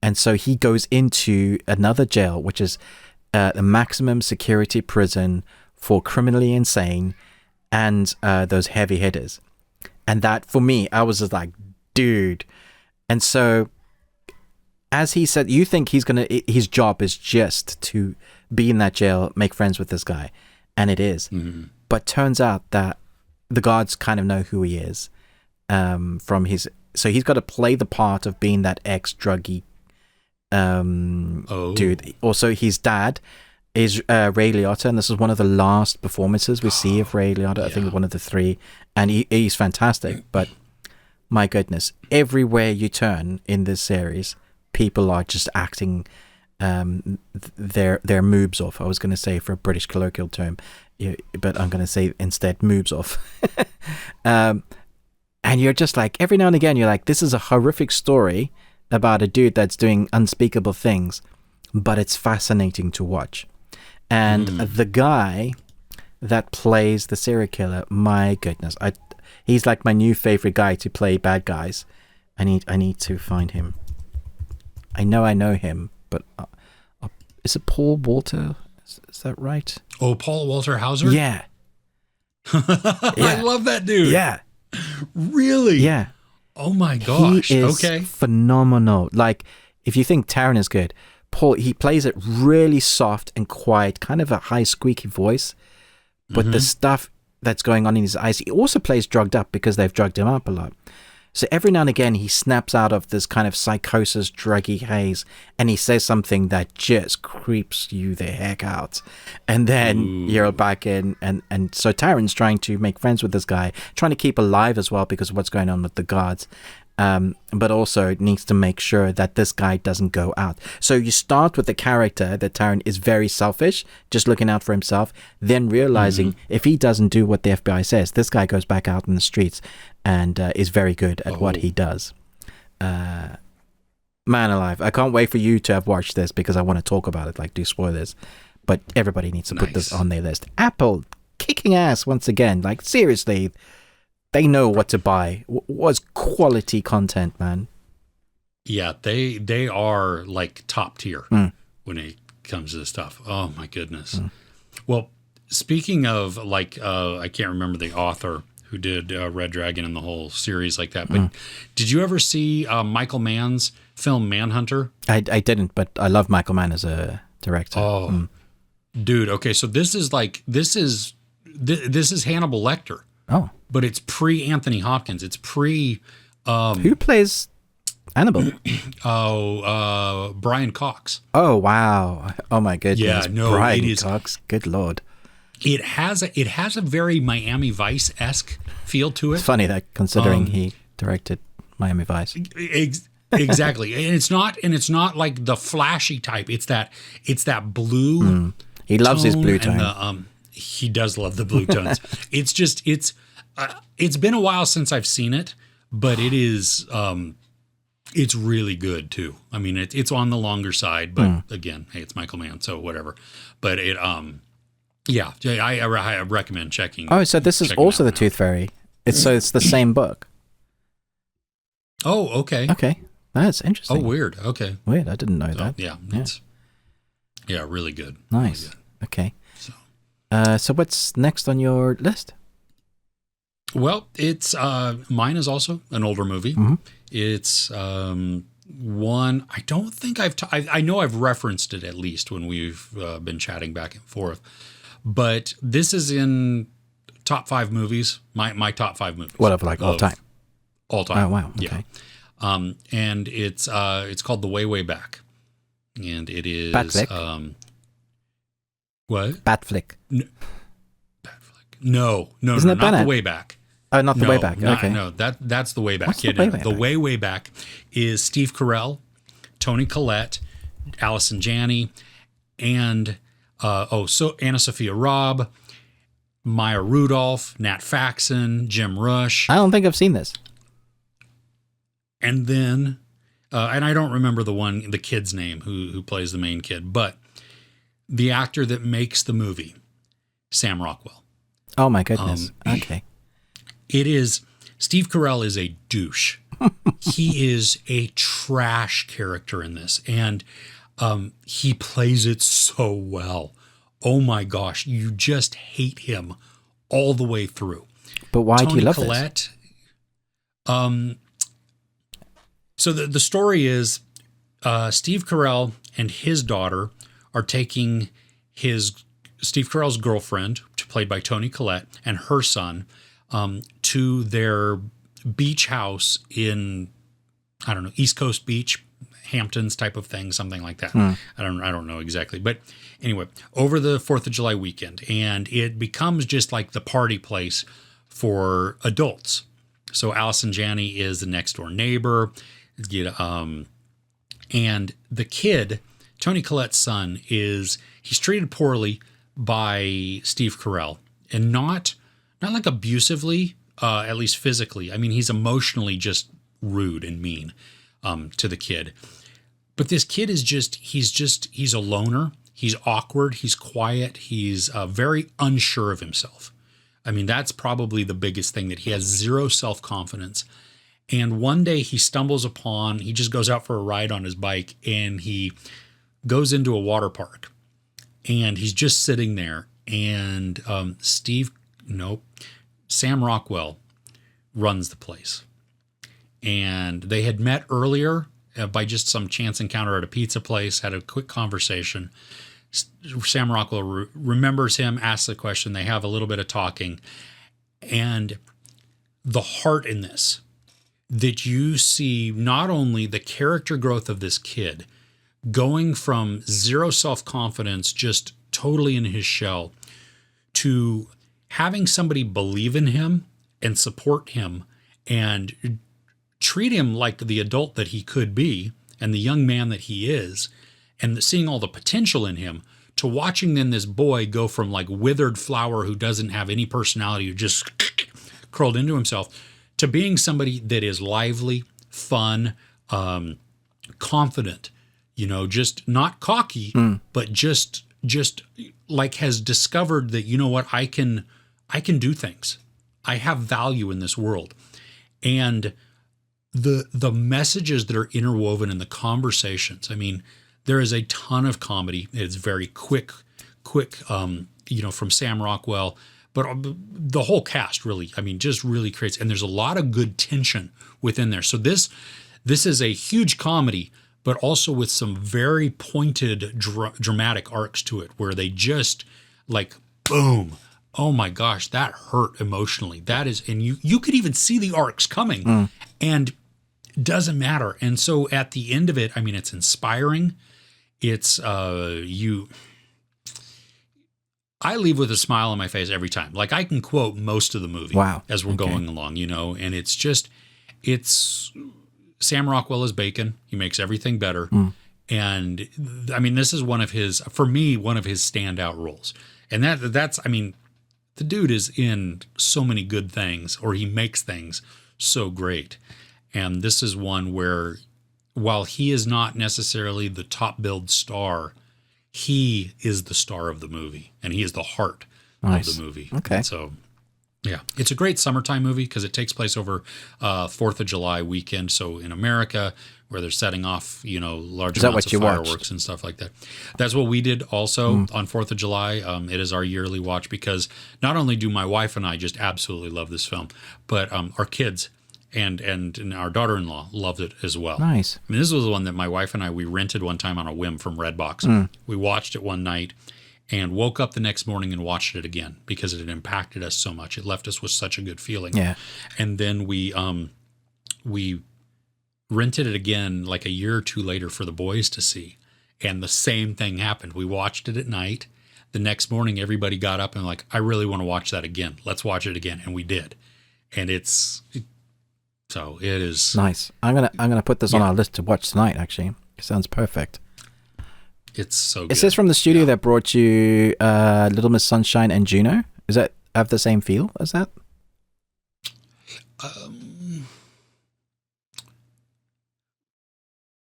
And so he goes into another jail, which is a maximum security prison for criminally insane and those heavy hitters. And that, for me, I was just like, dude. And so, as he said, you think his job is just to be in that jail, make friends with this guy. And it is. Mm-hmm. But turns out that the guards kind of know who he is so he's got to play the part of being that ex-druggy dude. Also, his dad is Ray Liotta, and this is one of the last performances we see of Ray Liotta. I think one of the 3, and he's fantastic. But my goodness, everywhere you turn in this series, people are just acting their moobs off. I was going to say for a British colloquial term, but I'm going to say instead moobs off. And you're just like, every now and again, you're like, this is a horrific story about a dude that's doing unspeakable things, but it's fascinating to watch. And the guy that plays the serial killer, my goodness, he's like my new favorite guy to play bad guys. I need to find him. I know him, but is it Paul Walter? Is that right? Oh, Paul Walter Hauser? Yeah. I love that dude. Yeah. Really? Yeah. Oh my gosh. He is phenomenal. Like, if you think Taron is good, Paul, he plays it really soft and quiet, kind of a high squeaky voice, but the stuff that's going on in his eyes, he also plays drugged up because they've drugged him up a lot. So every now and again, he snaps out of this kind of psychosis, druggy haze, and he says something that just creeps you the heck out. And then you're back in, and so Taron's trying to make friends with this guy, trying to keep alive as well because of what's going on with the guards. But also needs to make sure that this guy doesn't go out. So you start with the character that Taron is very selfish, just looking out for himself, then realizing if he doesn't do what the FBI says, this guy goes back out in the streets and is very good at what he does. Man alive, I can't wait for you to have watched this because I want to talk about it, like do spoilers. But everybody needs to put this on their list. Apple kicking ass once again. Like, seriously, they know what to buy. Was quality content, man. Yeah, they are like top tier when it comes to this stuff. Oh my goodness. Well, speaking of like, I can't remember the author who did Red Dragon and the whole series like that, but did you ever see Michael Mann's film Manhunter? I didn't, but I love Michael Mann as a director. Oh, dude. Okay, so this is Hannibal Lecter. Oh, but it's pre Anthony Hopkins. It's pre. Who plays Hannibal? Brian Cox. Oh wow! Oh my goodness! Yeah, no, Brian Cox. Good lord! It has a very Miami Vice-esque feel to it. It's funny that considering he directed Miami Vice. Exactly, and it's not like the flashy type. It's that blue. He loves his blue tone. And he does love the blue tones. It's been a while since I've seen it, but it is it's really good too. I mean, it's on the longer side, but again, hey, it's Michael Mann, so whatever. But it I recommend checking. Oh, so this is also the Tooth Fairy. It's the same book. Oh, okay. Okay, that's interesting. Oh, weird. Okay, weird. I didn't know that. Yeah, really good. Nice. Really good. Okay. So what's next on your list? Well, it's mine is also an older movie. Mm-hmm. It's one I don't think I know I've referenced it at least when we've been chatting back and forth. But this is in top 5 movies. My top 5 movies. What, like all time? All time. Oh wow. Okay. Yeah. And it's called The Way Way Back, and it is Bat flick. What? Bat flick. Bat flick. No, Isn't it not Bennett? The Way Back. Oh, not The Way Back. Okay. No, that's The Way Back. What's The Way Back? The Way Back is Steve Carell, Toni Collette, Allison Janney, and Anna Sophia Robb, Maya Rudolph, Nat Faxon, Jim Rush. I don't think I've seen this. And then, and I don't remember the kid's name who plays the main kid, but the actor that makes the movie, Sam Rockwell. Oh my goodness. Okay. It is, Steve Carell is a douche. He is a trash character in this, and he plays it so well. Oh my gosh, you just hate him all the way through. But why Toni do you love Collette, this? So the story is Steve Carell and his daughter are taking Steve Carell's girlfriend, played by Toni Collette, and her son to their beach house in, I don't know, East Coast Beach, Hamptons type of thing, something like that. I don't know exactly. But anyway, over the 4th of July weekend, and it becomes just like the party place for adults. So Allison Janney is the next door neighbor, and the kid, Toni Collette's son, he's treated poorly by Steve Carell, and not like abusively, at least physically. I mean, he's emotionally just rude and mean to the kid. But this kid is he's a loner. He's awkward. He's quiet. He's very unsure of himself. I mean, that's probably the biggest thing, that he has zero self-confidence. And one day he just goes out for a ride on his bike, and he goes into a water park, and he's just sitting there, and Sam Rockwell runs the place. And they had met earlier by just some chance encounter at a pizza place, had a quick conversation. Sam Rockwell remembers him, asks a question. They have a little bit of talking. And the heart in this, that you see not only the character growth of this kid going from zero self-confidence, just totally in his shell, to having somebody believe in him and support him and treat him like the adult that he could be and the young man that he is, and seeing all the potential in him, to watching then this boy go from like withered flower who doesn't have any personality, who just curled into himself, to being somebody that is lively, fun, confident, just not cocky, but just like has discovered that, you know what, I can do things. I have value in this world. And the messages that are interwoven in the conversations, I mean, there is a ton of comedy. It's very quick, from Sam Rockwell, but the whole cast really, I mean, just really creates, and there's a lot of good tension within there. So this is a huge comedy, but also with some very pointed dramatic arcs to it, where they just like, boom, oh my gosh, that hurt emotionally. That is, and you could even see the arcs coming, and doesn't matter. And so at the end of it, I mean, it's inspiring. It's I leave with a smile on my face every time. Like, I can quote most of the movie as we're going along, and it's Sam Rockwell is bacon. He makes everything better. And I mean, this is one of his standout roles. And that's, I mean, the dude is in so many good things, or he makes things so great. And this is one where, while he is not necessarily the top billed star, he is the star of the movie, and he is the heart of the movie. Okay. And so Yeah, it's a great summertime movie because it takes place over 4th of July weekend. So in America, where they're setting off, large amounts of fireworks and stuff like that. That's what we did also on 4th of July. It is our yearly watch because not only do my wife and I just absolutely love this film, but our kids and our daughter-in-law loved it as well. Nice. I mean, this was the one that my wife and I, we rented one time on a whim from Redbox. We watched it one night and woke up the next morning and watched it again because it had impacted us so much. It left us with such a good feeling. Yeah. And then we rented it again like a year or two later for the boys to see. And the same thing happened. We watched it at night. The next morning, everybody got up and like, I really want to watch that again. Let's watch it again. And we did. And so it is nice. I'm gonna put this on our list to watch tonight. Actually, it sounds perfect. It's so good. Is this from the studio that brought you Little Miss Sunshine and Juno? Is that have the same feel as that?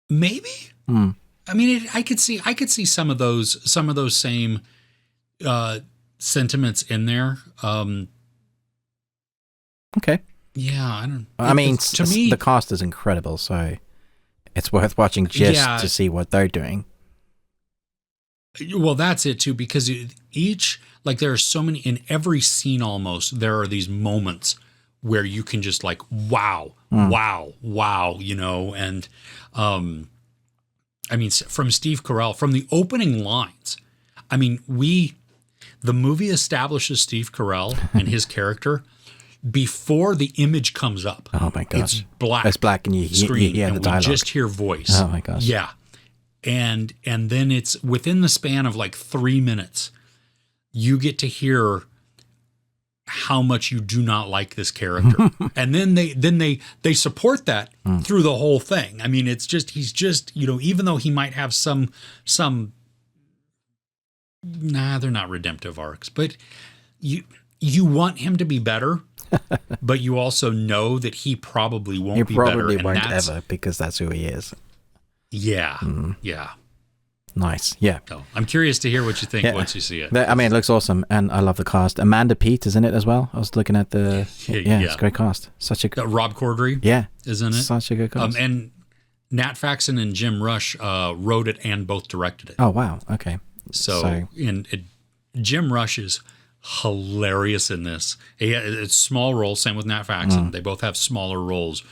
Maybe. I mean, I could see some of those same sentiments in there. Okay. Yeah, I don't. I mean, to me, the cast is incredible, so it's worth watching just to see what they're doing. Well, that's it too, because there are so many in every scene almost. There are these moments where you can just like, wow, and I mean, from Steve Carell, from the opening lines, I mean, the movie establishes Steve Carell and his character before the image comes up. Oh my gosh. It's black. It's black and you hear the dialogue. We just hear voice. Oh my gosh. Yeah. And then it's within the span of like 3 minutes, you get to hear how much you do not like this character. And then they support that through the whole thing. I mean, he's just, even though he might have some they're not redemptive arcs, but you want him to be better, but you also know that he probably won't be better. He probably won't ever, because that's who he is. Yeah. Yeah. Nice. Yeah. So I'm curious to hear what you think once you see it. I mean, it looks awesome, and I love the cast. Amanda Peet is in it as well. I was looking at the it's a great cast. Such a Rob Corddry. Is in it. Such a good cast. And Nat Faxon and Jim Rush wrote it and both directed it. Oh wow. Okay. So Jim Rush is hilarious in this. It's a small role. Same with Nat Faxon. They both have smaller roles,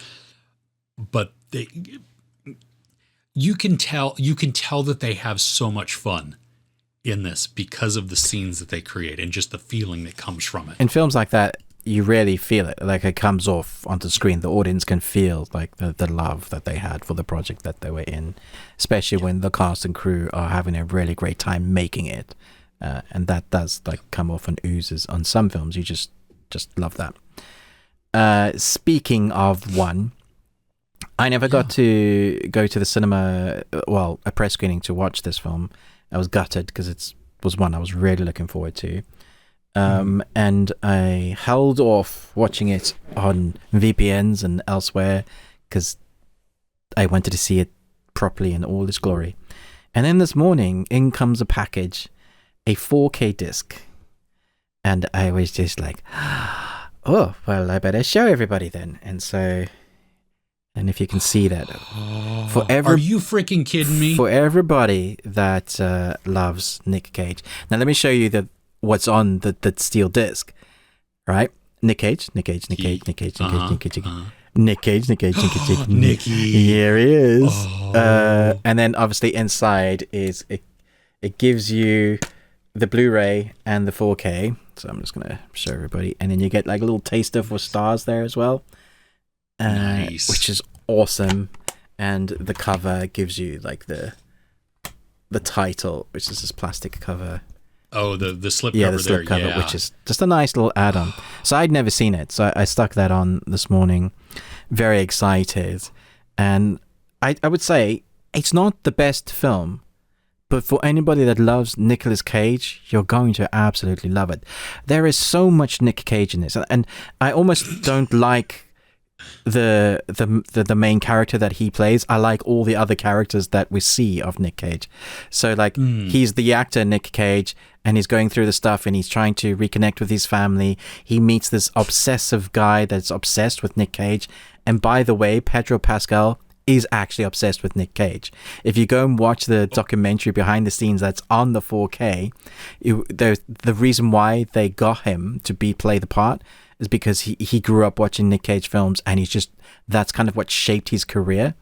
but you can tell that they have so much fun in this because of the scenes that they create and just the feeling that comes from it. In films like that, you really feel it. Like, it comes off onto screen. The audience can feel like the love that they had for the project that they were in, especially when the cast and crew are having a really great time making it. And that does like come off and oozes on some films. You just love that. Speaking of one, I never got to go to the cinema, a press screening to watch this film. I was gutted because it was one I was really looking forward to. And I held off watching it on VPNs and elsewhere because I wanted to see it properly in all its glory. And then this morning, in comes a package, a 4K disc. And I was just like, oh, well, I better show everybody then. And so... And if you can see that, are you freaking kidding me? For everybody that loves Nick Cage. Now let me show you what's on the steel disc, right? Nick Cage. Nicky. Here he is. And then obviously inside is it gives you the Blu-ray and the 4K. So I'm just gonna show everybody, and then you get like a little taster for stars there as well. Nice. Which is awesome, and the cover gives you like the title, which is this plastic cover. Oh, the slip cover. The slip cover, which is just a nice little add-on. So I'd never seen it, so I stuck that on this morning. Very excited, and I would say it's not the best film, but for anybody that loves Nicolas Cage, you're going to absolutely love it. There is so much Nick Cage in this, and I almost don't like the main character that he plays. I like all the other characters that we see of Nick Cage. So like he's the actor Nick Cage, and he's going through the stuff, and he's trying to reconnect with his family. He meets this obsessive guy that's obsessed with Nick Cage. And by the way, Pedro Pascal is actually obsessed with Nick Cage. If you go and watch the documentary behind the scenes that's on the 4K, the reason why they got him to play the part is because he grew up watching Nick Cage films, and that's kind of what shaped his career.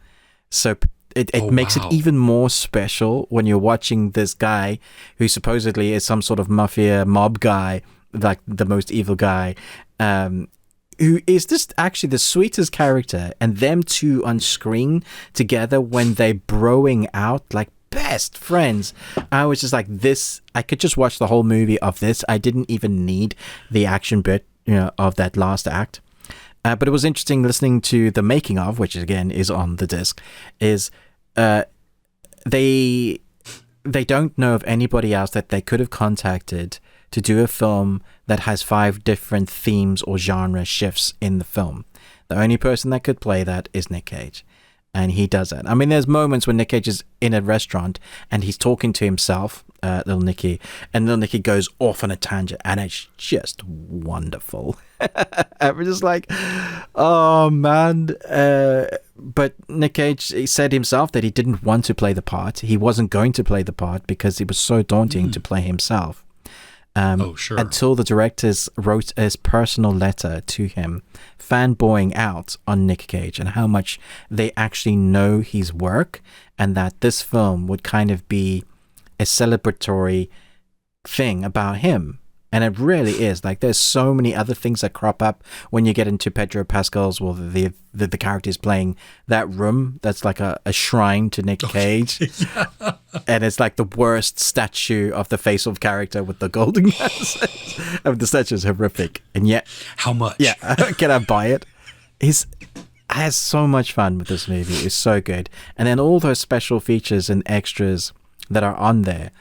So it makes it even more special when you're watching this guy who supposedly is some sort of mafia mob guy, like the most evil guy, who is just actually the sweetest character, and them two on screen together when they're broing out like best friends. I was just like, this, I could just watch the whole movie of this. I didn't even need the action bit, of that last act. But it was interesting listening to the making of, which again is on the disc, is they don't know of anybody else that they could have contacted to do a film that has 5 different themes or genre shifts in the film. The only person that could play that is Nick Cage. And he does it. I mean, there's moments when Nick Cage is in a restaurant and he's talking to himself, Little Nicky, and Little Nicky goes off on a tangent, and it's just wonderful. I'm just like, oh man. But Nick Cage, he said himself that he didn't want to play the part. He wasn't going to play the part because it was so daunting to play himself. Sure. Until the directors wrote his personal letter to him, fanboying out on Nick Cage and how much they actually know his work, and that this film would kind of be a celebratory thing about him. And it really is. Like, there's so many other things that crop up when you get into Pedro Pascal's, well, the characters playing that room that's like a shrine to Nick Cage. Yeah. And it's like the worst statue of the face of character with the golden glasses. I mean, the statue is horrific. And yet... How much? Yeah, can I buy it? I had so much fun with this movie. It's so good. And then all those special features and extras that are on there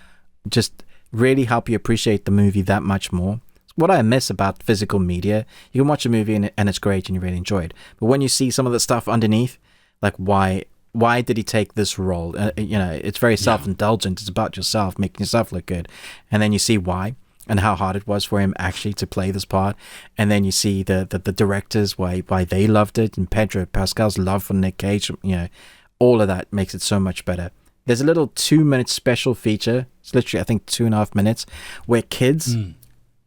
just really help you appreciate the movie that much more. What I miss about physical media, you can watch a movie and it's great and you really enjoy it. But when you see some of the stuff underneath, like why did he take this role? It's very self-indulgent. It's about yourself, making yourself look good. And then you see why and how hard it was for him actually to play this part. And then you see the directors, why they loved it, and Pedro Pascal's love for Nick Cage. All of that makes it so much better. There's a little 2-minute special feature. It's literally, I think, 2.5 minutes, where kids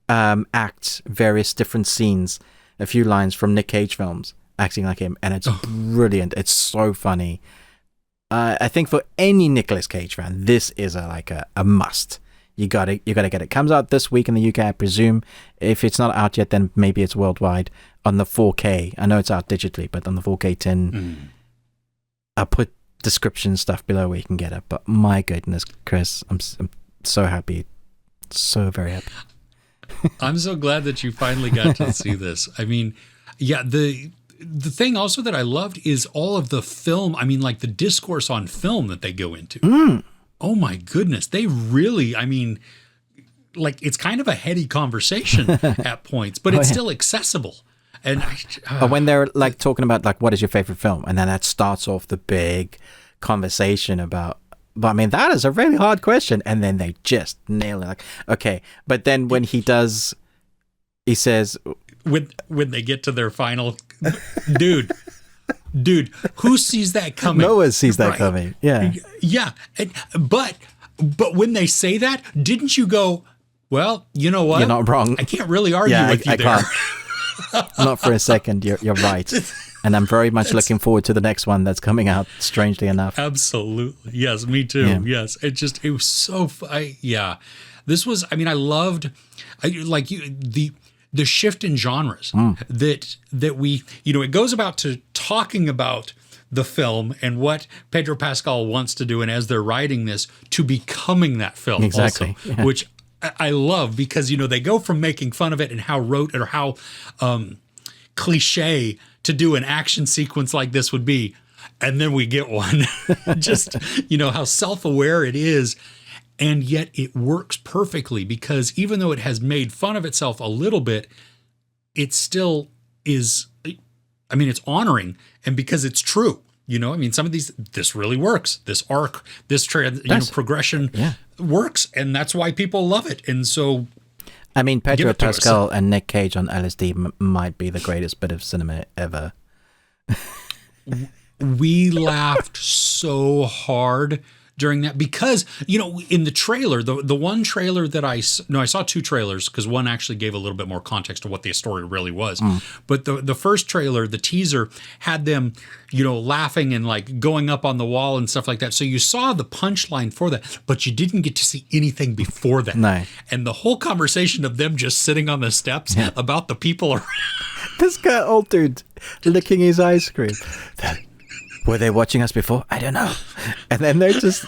act various different scenes, a few lines from Nick Cage films, acting like him, and it's brilliant. It's so funny. I think for any Nicolas Cage fan, this is a must. You gotta get it. It comes out this week in the UK, I presume. If it's not out yet, then maybe it's worldwide on the 4K. I know it's out digitally, but on the 4K tin, I'll put description stuff below where you can get it. But my goodness, Chris, I'm so happy, so very happy. I'm so glad that you finally got to see this. I mean, yeah, the thing also that I loved is all of the film. I mean, like the discourse on film that they go into. Oh my goodness, they really. I mean, like it's kind of a heady conversation at points, but it's still accessible. And when they're like talking about like what is your favorite film, and then that starts off the big conversation about. But I mean, that is a really hard question, and then they just nail it. Like, okay, but then when he says when they get to their final, dude, who sees that coming? No one sees that coming. Yeah, yeah. But when they say that, didn't you go? Well, you know what? You're not wrong. I can't really argue with you I there. Can't. Not for a second. You're right. And I'm very much looking forward to the next one that's coming out, strangely enough. Absolutely. Yes, me too. Yeah. Yes. It was so This was, I mean, I loved the shift in genres that we, it goes about to talking about the film and what Pedro Pascal wants to do, and as they're writing this, to becoming that film also, which I love, because they go from making fun of it and how rote or how cliche to do an action sequence like this would be, and then we get one. Just how self-aware it is, and yet it works perfectly, because even though it has made fun of itself a little bit, it still is I mean, it's honoring, and because it's true. I mean, some of this really works. This arc, this progression works, and that's why people love it. And so, I mean, Pedro Pascal and Nick Cage on LSD might be the greatest bit of cinema ever. We laughed so hard during that because, in the trailer, the one trailer that I saw two trailers because one actually gave a little bit more context to what the story really was. But the first trailer, the teaser, had them, laughing and like going up on the wall and stuff like that. So you saw the punchline for that, but you didn't get to see anything before that. No. And the whole conversation of them just sitting on the steps about the people around. This guy, old dude, licking his ice cream. Were they watching us before? I don't know. And then they're just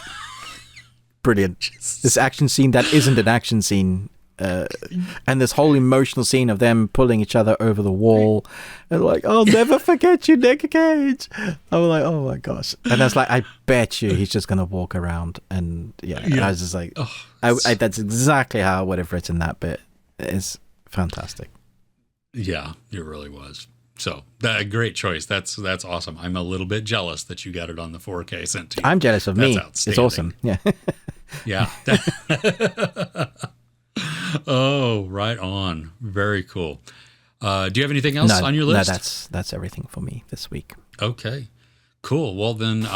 brilliant. This action scene that isn't an action scene, and this whole emotional scene of them pulling each other over the wall, and like, I'll never forget you, Nick Cage. I was like, oh my gosh. And I was like, I bet you he's just gonna walk around, and I was just like, that's exactly how I would have written that bit. It's fantastic. Yeah, it really was. So, great choice. That's awesome. I'm a little bit jealous that you got it on the 4K sent to you. I'm jealous of me. It's awesome. Yeah. Yeah. Oh, right on. Very cool. Do you have anything else on your list? No, that's everything for me this week. Okay. Cool. Well, then,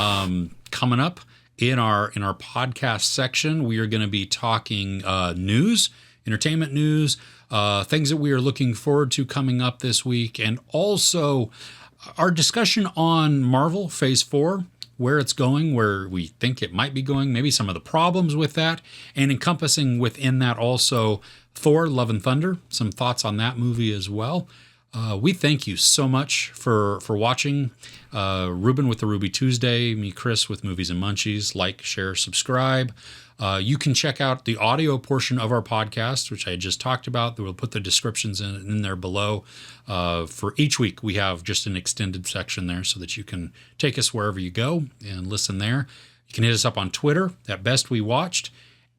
coming up in our podcast section, we are going to be talking news, entertainment news, things that we are looking forward to coming up this week, and also our discussion on Marvel Phase 4, where it's going, where we think it might be going, maybe some of the problems with that, and encompassing within that also Thor, Love and Thunder, some thoughts on that movie as well. We thank you so much for watching. Ruben with the Ruby Tuesday, me, Chris with Movies and Munchies. Like, share, subscribe. You can check out the audio portion of our podcast, which I just talked about. We'll put the descriptions in there below. For each week, we have just an extended section there so that you can take us wherever you go and listen there. You can hit us up on Twitter at Best We Watched.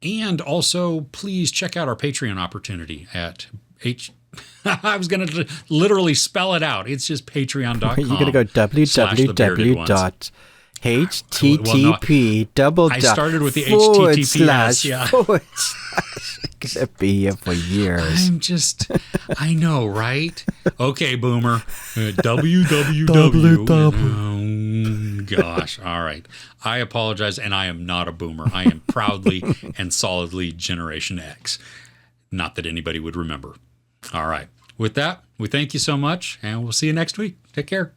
And also, please check out our Patreon opportunity at I was going to literally spell it out. It's just patreon.com. You're going to go www.http:// I started with the HTTPS. Yeah. It's going to be here for years. I know, right? Okay, boomer. www. Gosh. All right. I apologize, and I am not a boomer. I am proudly and solidly Generation X. Not that anybody would remember. All right. With that, we thank you so much, and we'll see you next week. Take care.